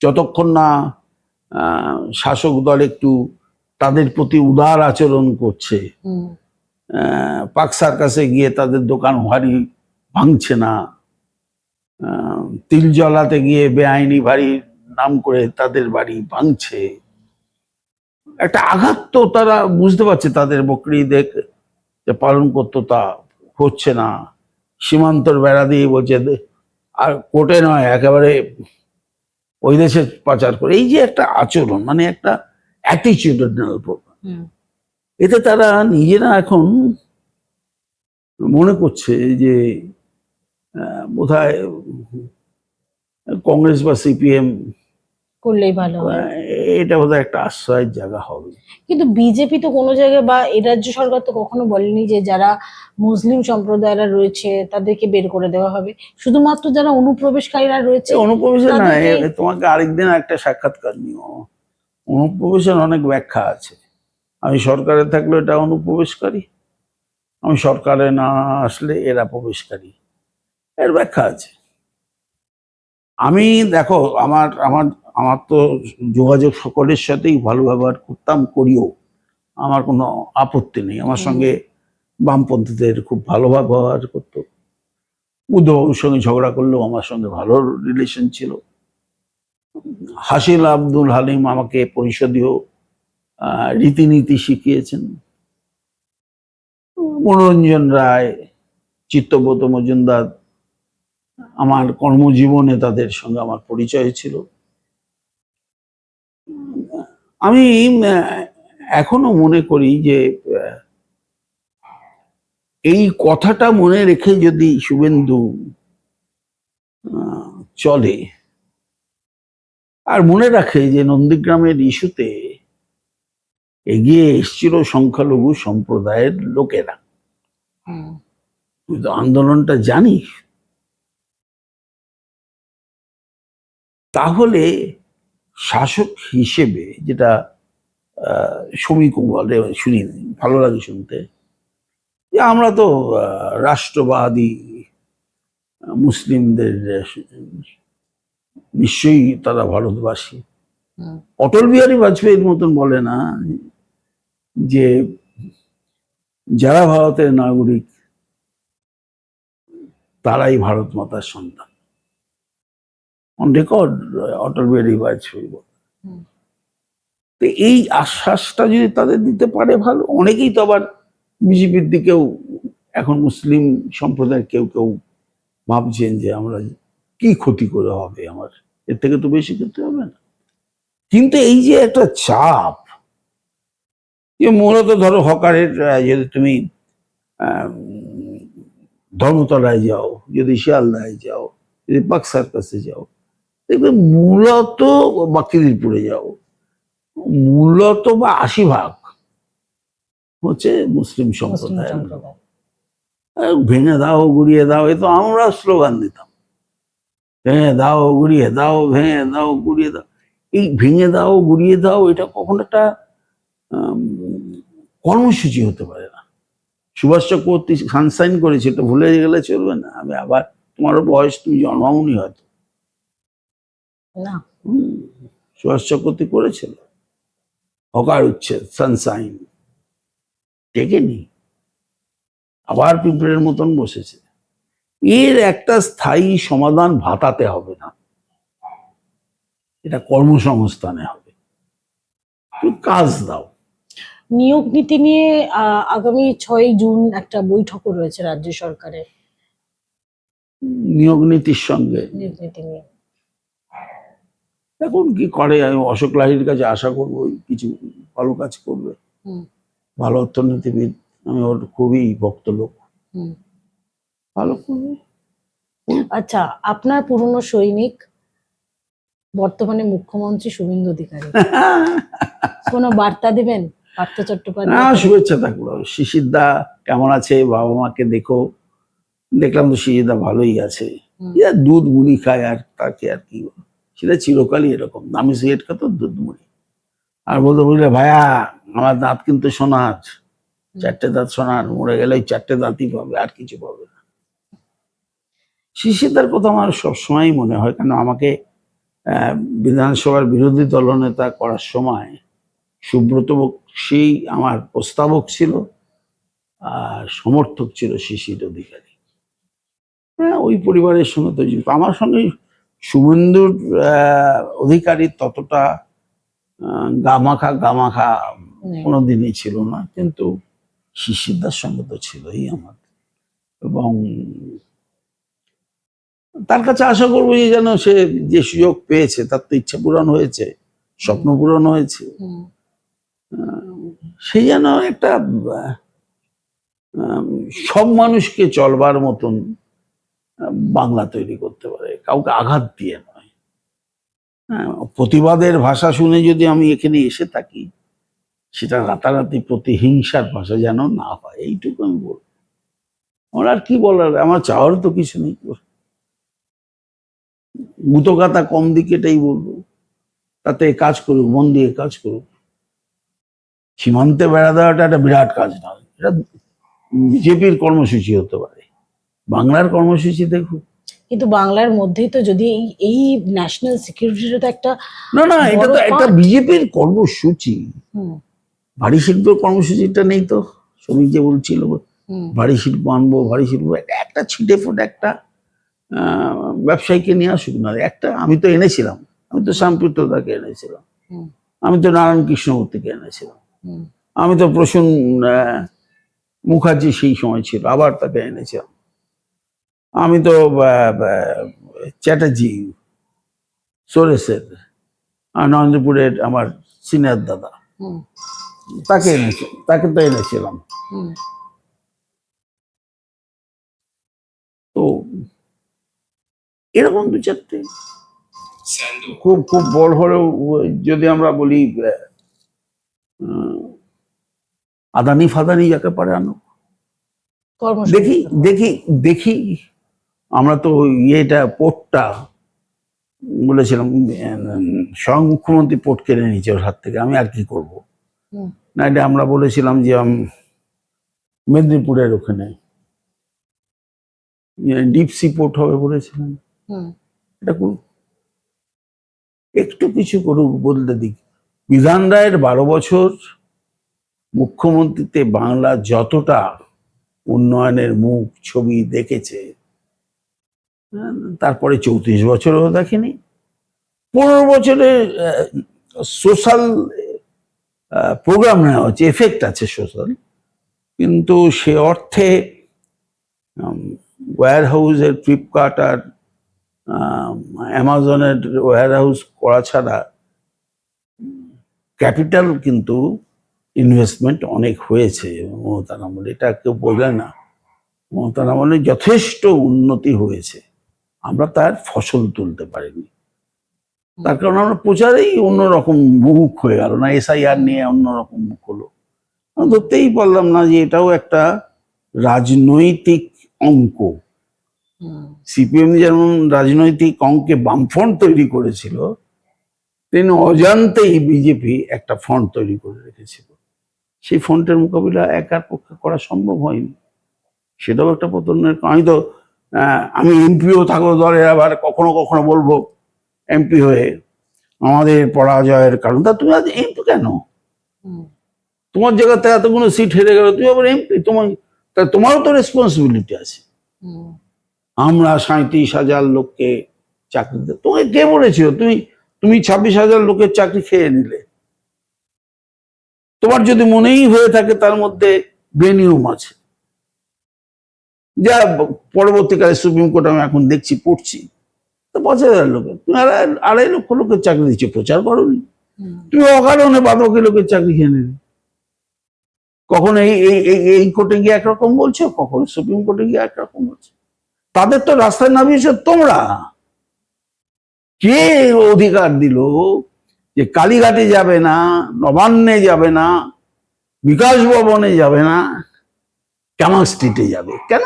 যতক্ষণ না শাসক দল একটু তাদের প্রতি উদার আচরণ করছে, হুম, পাক সার্কাসে গিয়ে তাদের দোকান ভারী ভাঙছে না, তিল জ্বলাতে গিয়ে বেআইনি বাড়ির নাম করে তাদের বাড়ি ভাঙছে। একটা আঘাত তো তারা বুঝতে পারছে, তাদের বকরি দেখ যে পালন করতো তা হচ্ছে না, সীমান্তর বেড়া দিয়ে বলছে আর কোর্টে নয় একেবারে ওই দেশে পাচার করে। এই যে একটা আচরণ, মানে একটা অ্যাটিচিউডনাল প্রবলেম, এতে তারা নিজেরা এখন মনে করছে যে বোধহয় কংগ্রেস বা সিপিএম করলেই ভালো হয়। এটা বোধহয় একটা আশ্রয়ের জায়গা হবে। কিন্তু বিজেপি তো কোনো জায়গায় বা এই রাজ্য সরকার তো কখনো বলেনি যে যারা মুসলিম সম্প্রদায়েরা রয়েছে তাদেরকে বের করে দেওয়া হবে, শুধুমাত্র যারা অনুপ্রবেশকারীরা রয়েছে অনুপ্রবেশের না, তাদেরকে- তোমাকে আরেকদিন একটা সাক্ষাৎকার নিও। অনুপ্রবেশের অনেক ব্যাখ্যা আছে। আমি সরকারে থাকলে এটা অনুপ্রবেশকারী, আমি সরকারে না আসলে এরা প্রবেশকারী, এর ব্যাখ্যা আছে। আমি দেখো, আমার আমার আমার তো যোগাযোগ সকলের সাথেই ভালো ব্যবহার করতাম, করিও, আমার কোনো আপত্তি নেই। আমার সঙ্গে বামপন্থীদের খুব ভালো ব্যবহার করতো, উদ্ধবাবুর সঙ্গে ঝগড়া করলেও আমার সঙ্গে ভালো রিলেশন ছিল। হাসিল আব্দুল হালিম আমাকে পরিষদীয় রীতিনীতি শিখিয়েছেন। মনোরঞ্জন রায়, চিত্তব্রত মজুমদার, আমার কর্মজীবনে তাদের সঙ্গে আমার পরিচয় ছিল। আমি এখনো মনে করি যে এই কথাটা মনে রেখে যদি শুভেন্দু চলে আর মনে রাখে যে নন্দীগ্রামের ইস্যুতে এগিয়ে এসেছিল সংখ্যালঘু সম্প্রদায়ের লোকেরা, তুই তো আন্দোলনটা জানিস, তাহলে শাসক হিসেবে যেটা শ্রমিক বলে, শুনি ভালো লাগে শুনতে, যে আমরা তো রাষ্ট্রবাদী মুসলিমদের নিশ্চয়ই তারা ভারতবাসী। অটল বিহারী বাজপেয়ীর মতন বলে না যে যারা ভারতের নাগরিক তারাই ভারত মাতার সন্তান। অন রেকর্ড অটল বিহারী বাজপেয়ী বলে। তো এই আশ্বাসটা যদি তাদের দিতে পারে ভালো। অনেকেই তো আবার বিজেপির দিকেও এখন মুসলিম সম্প্রদায়ের কেউ কেউ ভাবছেন যে আমরা কি ক্ষতি করে হবে, আমার এর থেকে তো বেশি ক্ষতি হবে না। কিন্তু এই যে একটা চাপ, মূলত ধরো হকারের, যদি তুমি ধর্মতলায় যাও, যদি শিয়ালদায় যাও, যদি পাক সার্কাসে যাও, দেখবে মূলত বা খিদিরপুরে যাও, মূলত বা 80% হচ্ছে মুসলিম সম্প্রদায়। ভেঙে দাও, গুড়িয়ে দাও, এ তো আমরা স্লোগান দিতাম, ভেঙে দাও, গুড়িয়ে দাও, ভেঙে দাও, গুড়িয়ে দাও। এই ভেঙে দাও, গুড়িয়ে দাও, এটা কখনো একটা কর্মসূচি হতে পারে না। সুভাষ চক্রবর্তী সানসাইন করেছে, এটা ভুলে গেলে চলবে না। আমি আবার, তোমারও বয়স, তুমি জন্মাওনি হয়তো, সুভাষ চক্রবর্তী করেছিল হকার উচ্ছেদ, সানসাইন, টেকেনি, আবার পিঁপড়ের মতন বসেছে। এর একটা স্থায়ী সমাধান ভাতাতে হবে না, এটা কর্মসংস্থানে হবে। তুমি কাজ দাও। নিয়োগ নীতি নিয়ে আগামী 6 জুন একটা বৈঠকও রয়েছে রাজ্য সরকারের। নিয়োগ নীতির সঙ্গে নিয়োগ নীতি নিয়ে এখন কি করে, আমি অশোক লাহিড়ির কাছে আশা করবো কিছু ভালো কাজ করবে, ভালো অর্থনীতিবিদ, আমি ওর খুবই ভক্ত লোক, ভালো করবে। আচ্ছা, আপনার পুরনো সৈনিক বর্তমানে মুখ্যমন্ত্রী শুভেন্দু অধিকারী, কোনো বার্তা দিবেন পার্থ না, চট্টোপাধ্যায়? শুভেচ্ছা থাকলো। শিশিরদা কেমন আছে, বাবা মাকে দেখো। দেখলাম তো শিশিরদা ভালোই আছে, দুধ মুড়ি খায়, আর তাকে আর কি, সেটা চিরকালই এরকম, দামি সিগারেট খাতো, দুধ মুড়ি। আর বলতে বুঝলে ভাইয়া, আমার দাঁত কিন্তু সোনার, 4টে দাঁত সোনার, মরে গেলে ওই 4টে দাঁতই পাবে, আর কিছু পাবে না। শিশিরদার কথা আমার সবসময়ই মনে হয়, কেন আমাকে বিধানসভার বিরোধী দলনেতা করার সময় সুব্রত বক্সী আমার প্রস্তাবক ছিল আর সমর্থক ছিল শিশির অধিকারী। হ্যাঁ, ওই পরিবারের সঙ্গে তো যুক্ত। আমার সঙ্গে শুভেন্দুর অধিকারীর ততটা গামাখা নেই। কোনোদিনই ছিল না, কিন্তু শিশিরদার সঙ্গে তো ছিলই আমার। এবং তার কাছে আশা করবো যে যেন সে যে সুযোগ পেয়েছে তার তো ইচ্ছা পূরণ হয়েছে, স্বপ্ন পূরণ হয়েছে, হুম। সে যেন একটা আহ, সব মানুষকে চলবার মতন বাংলা তৈরি করতে পারে, কাউকে আঘাত দিয়ে নয়। হ্যাঁ, প্রতিবাদের ভাষা শুনে যদি আমি এখানে এসে থাকি, সেটা রাতারাতি প্রতিহিংসার ভাষা যেন না হয়, এইটুকু আমি বলবো। আমার আর কি বলার, আমার চাওয়ার তো কিছু নেই। গুতোগাতা কম দিকে এটাই বলবো, তাতে কাজ করুক, মন দিয়ে কাজ করুক। সীমান্তে বেড়া দেওয়াটা একটা বিরাট কাজ নয়, এটা বিজেপির কর্মসূচি হতে পারে, বাংলার কর্মসূচি দেখুক। কিন্তু বাংলার মধ্যেই তো যদি এই ন্যাশনাল সিকিউরিটির তো একটা না না, এটা বড় তো একটা part। বিজেপির কর্মসূচি। হুম, ভারী শিল্প কর্মসূচিটা নেই তো, শ্রমিক যে বলছিল হুম, ভারী শিল্প আনবো, ভারী শিল্প, একটা ছিটে ফোটে একটা ব্যবসায়ীকে নিয়ে আসুক না। একটা আমি তো এনেছিলাম, আমি তো শ্যামপুত্রদাকে এনেছিলাম, হুম, আমি তো নারায়ণ কৃষ্ণমূর্তিকে এনেছিলাম, হুম, আমি তো প্রসূন মুখার্জি সেই সময় ছিল, আবার তাকে এনেছিলাম, আমি তো চ্যাটার্জি সোরেসের নরেন্দ্রপুরের আমার সিনিয়র দাদা, হুম, তাকে তো এনেছিলাম। হুম। তো এরকম দু চারটে খুব খুব বড় হলেও, যদি আমরা বলি আদানি ফাদানি যাকে পারে আনো, দেখি কর্মসংস্থান। দেখি দেখি। আমরা তো ইয়েটা পোর্টটা বলেছিলাম, স্বয়ং মুখ্যমন্ত্রী পোর্ট কেড়ে নিয়েছে ওর হাত থেকে, আমি আর কি করব। হুম, না, এটা আমরা বলেছিলাম যে মেদিনীপুরের ওখানে ডিপ সি পোর্ট হবে বলেছিলাম, হুম, এটা করুক, একটু কিছু করুক, বদলে দিক। বিধান রায়ের 12 বছর মুখ্যমন্ত্রীতে বাংলা যতটা উন্নয়নের মুখ ছবি দেখেছে, তারপরে 34 বছরও দেখেনি। 15 বছরে সোশ্যাল প্রোগ্রাম নেওয়া হচ্ছে, এফেক্ট আছে সোশ্যাল, কিন্তু সে অর্থে ওয়্যার হাউসের, ফ্লিপকার্ট আর অ্যামাজনের ওয়্যার হাউস করা ছাড়া ক্যাপিটাল কিন্তু ইনভেস্টমেন্ট অনেক হয়েছে মমতার আমলে, এটা কেউ বোঝে না। মমতার আমলে যথেষ্ট উন্নতি হয়েছে, আমরা তার ফসল তুলতে পারিনি, তার কারণ আমরা প্রচারেই অন্যরকম মুখ হয়ে গেল না, SIR নিয়ে অন্যরকম মুখ হলো। আমরা ধরতেই পারলাম না যে এটাও একটা রাজনৈতিক অঙ্ক। হুম। সিপিএম যেমন রাজনৈতিক অঙ্কে বামফ্রন্ট তৈরি করেছিল, তিনি অজান্তেই বিজেপি একটা ফ্রন্ট তৈরি করে রেখেছিল। সেই ফ্রন্টের মোকাবিলা একার পক্ষে করা সম্ভব হয়নি, সেটাও একটা পতনের। আমি এমপিও থাকবো দলে, আবার কখনো কখনো বলবো এমপি হয়ে আমাদের পরাজয়ের কারণ, তা তুমি আজ এমপি কেন? হুম, তোমার জায়গাতে এতগুলো সিট হেরে গেল, তুমি আবার এমপি, তোমারও তো রেসপন্সিবিলিটি আছে। হুম, আমরা 37,000 লোককে চাকরি দিতে, তোমাকে কে বলেছিল তুমি 26,000 লোকের চাকরি খেয়ে নিলে? তোমার যদি মনেই হয়ে থাকে তার মধ্যে বেনিয়ম আছে, যা পরবর্তীকালে সুপ্রিম কোর্ট আমি এখন দেখছি, পড়ছি, তো 5,000 লোকের, তুমি 2.5 লক্ষ লোকের চাকরি দিচ্ছ, প্রচার করোনি। হুম, তুমি অকারণে বাদবাকি লোকের চাকরি খেয়ে নিলে, কখন এই কোর্টে গিয়ে একরকম বলছো, কখন সুপ্রিম কোর্টে গিয়ে একরকম বলছো। তাদের তো রাস্তায় নামিয়েছো তোমরা। কে অধিকার দিল যে কালীঘাটে যাবে না, নবান্নে যাবে না, বিকাশ ভবনে যাবে না, ক্যামাক স্ট্রিটে যাবে? কেন?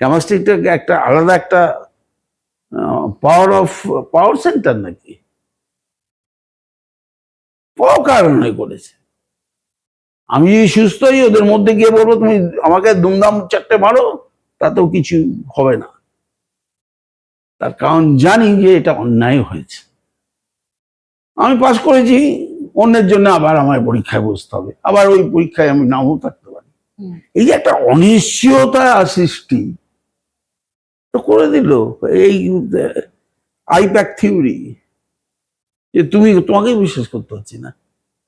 ক্যামাক স্ট্রিটে একটা আলাদা একটা পাওয়ার সেন্টার নাকি? কারণে করেছে। আমি যদি সুস্থ হই, ওদের মধ্যে গিয়ে বলবো তুমি আমাকে দুমদাম 4টে মারো, তাতেও কিছু হবে না, তার কারণ জানি যে এটা অন্যায় হয়েছে। আমি পাস করেছি, অন্যের জন্য আবার আমার পরীক্ষায় বসতে হবে, আবার ওই পরীক্ষায় আমি নাও থাকতে পারি। হুম। এই যে একটা অনিশ্চয়তা সৃষ্টি, তো করে দিল এই আইপ্যাক থিওরি, যে তোমাকে বিশ্বাস করতে হচ্ছে না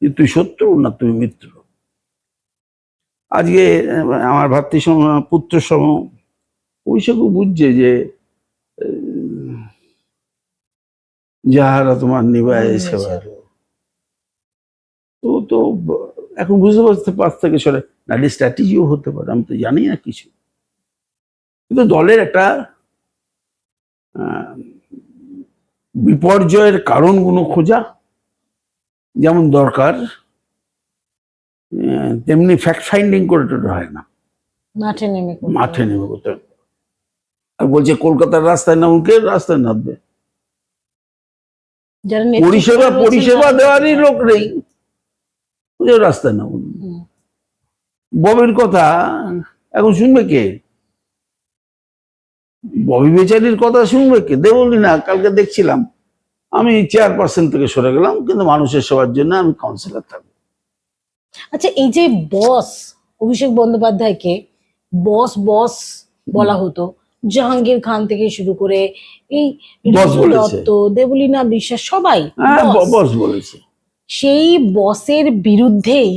যে তুই শত্রু না তুমি মিত্র। আজকে আমার ভাতৃসম পুত্র সম ওইসবও বুঝছে যে যাহারা তোমার নিবায় সেবার, তো এখন বুঝতে পারতে পার থেকে সরে নাহলে স্ট্র্যাটেজিও হতে পারে, আমি তো জানি না কিছু। কিন্তু দলের একটা বিপর্যয়ের কারণগুলো খোঁজা যেমন দরকার, তেমনি ফ্যাক্ট ফাইন্ডিং করে তো হয় না, মাঠে নেমে করতে মাঠে হবে। নেমে করতে হবে। আর বলছে কলকাতার রাস্তায় নামুন, কে রাস্তায় নামবে? যারা নেতৃত্বে পরিষেবা রয়েছেন পরিষেবা তারা- দেওয়ারই লোক নেই, ওই রাস্তায় নামুন। হুম। ববির কথা এখন শুনবে কে? ববি বেচারির কথা শুনবে কে? দেবলি না, কালকে দেখছিলাম আমি চেয়ারপারসন থেকে সরে গেলাম, কিন্তু মানুষের সেবার জন্য আমি কাউন্সিলর থাকবো। আচ্ছা, এই যে বস অভিষেক বন্দ্যোপাধ্যায়কে বস বস বলা হতো, জাহাঙ্গীর খান থেকে শুরু করে এই বস ঋতু বলেছে। দত্ত, দেবলীনা বিশ্বাস, সবাই হ্যাঁ, বস। বস বলেছে। সেই বসের বিরুদ্ধেই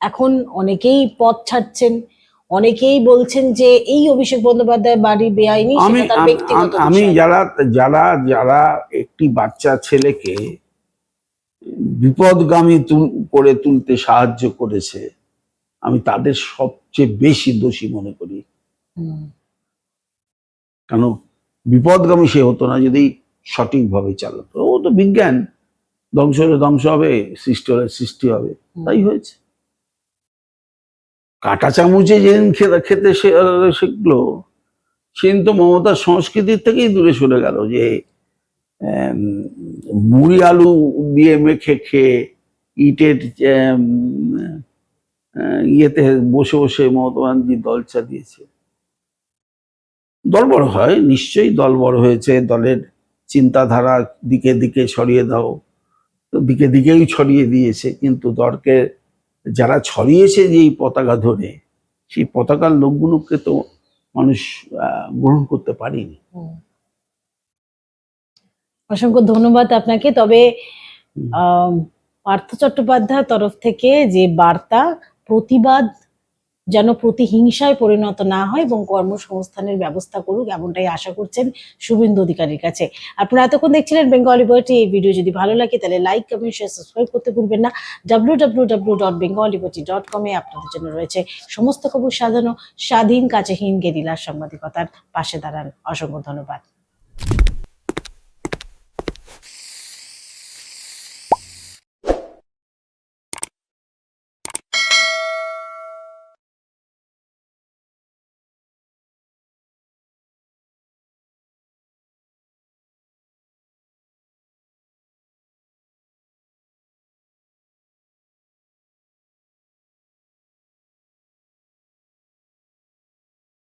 এখন অনেকেই পথ ছাড়ছেন, অনেকেই বলছেন যে এই অভিষেক বন্দ্যোপাধ্যায় বাড়ি বেআইনি, আমি সেটা তার ব্যক্তিগত আমি বিষয়। যারা যারা যারা একটি বাচ্চা ছেলেকে বিপদগামী করে তুলতে সাহায্য করেছে, আমি তাদের সবচেয়ে বেশি দোষী মনে করি। হুম। কেন বিপদগামী সে হতো না যদি সঠিকভাবে চালাতো। ও তো বিজ্ঞান, ধ্বংস হলে ধ্বংস হবে, সৃষ্টি হলে সৃষ্টি হবে, তাই হয়েছে। কাঁটা চামচে যেদিন খেতে শিখলো, সেদিন তো মমতার সংস্কৃতির থেকেই দূরে সরে গেল, যে মুড়ি আলু দিয়ে মেখে খেয়ে ইটের ইয়েতে বসে বসে মমতা ব্যানার্জি দল চালিয়েছে। দল বড় হয়, নিশ্চয়ই দল বড় হয়েছে, দলের চিন্তাধারা দিকে দিকে ছড়িয়ে দাও, তো দিকে দিকেই ছড়িয়ে দিয়েছে, কিন্তু দলকে যারা ছড়িয়েছে যে এই পতাকা ধরে, সেই পতাকার লোকগুলোকে তো মানুষ গ্রহণ করতে পারেনি। অসংখ্য ধন্যবাদ আপনাকে। তবে পার্থ চট্টোপাধ্যায়ের তরফ থেকে যে বার্তা, প্রতিবাদ যেন প্রতিহিংসায় পরিণত না হয় এবং কর্মসংস্থানের ব্যবস্থা করুক, এমনটাই আশা করছেন শুভেন্দু অধিকারীর কাছে। আপনারা এতক্ষণ দেখছিলেন বেঙ্গল লিবার্টি। এই ভিডিও যদি ভালো লাগে তাহলে লাইক, কমেন্ট, শেয়ার, সাবস্ক্রাইব করতে ভুলবেন না। www.bengalliberty.com এ আপনাদের জন্য রয়েছে সমস্ত খবর সাজানো, স্বাধীন, কাছেহীন গেরিলার সাংবাদিকতার পাশে দাঁড়ান। অসংখ্য ধন্যবাদ।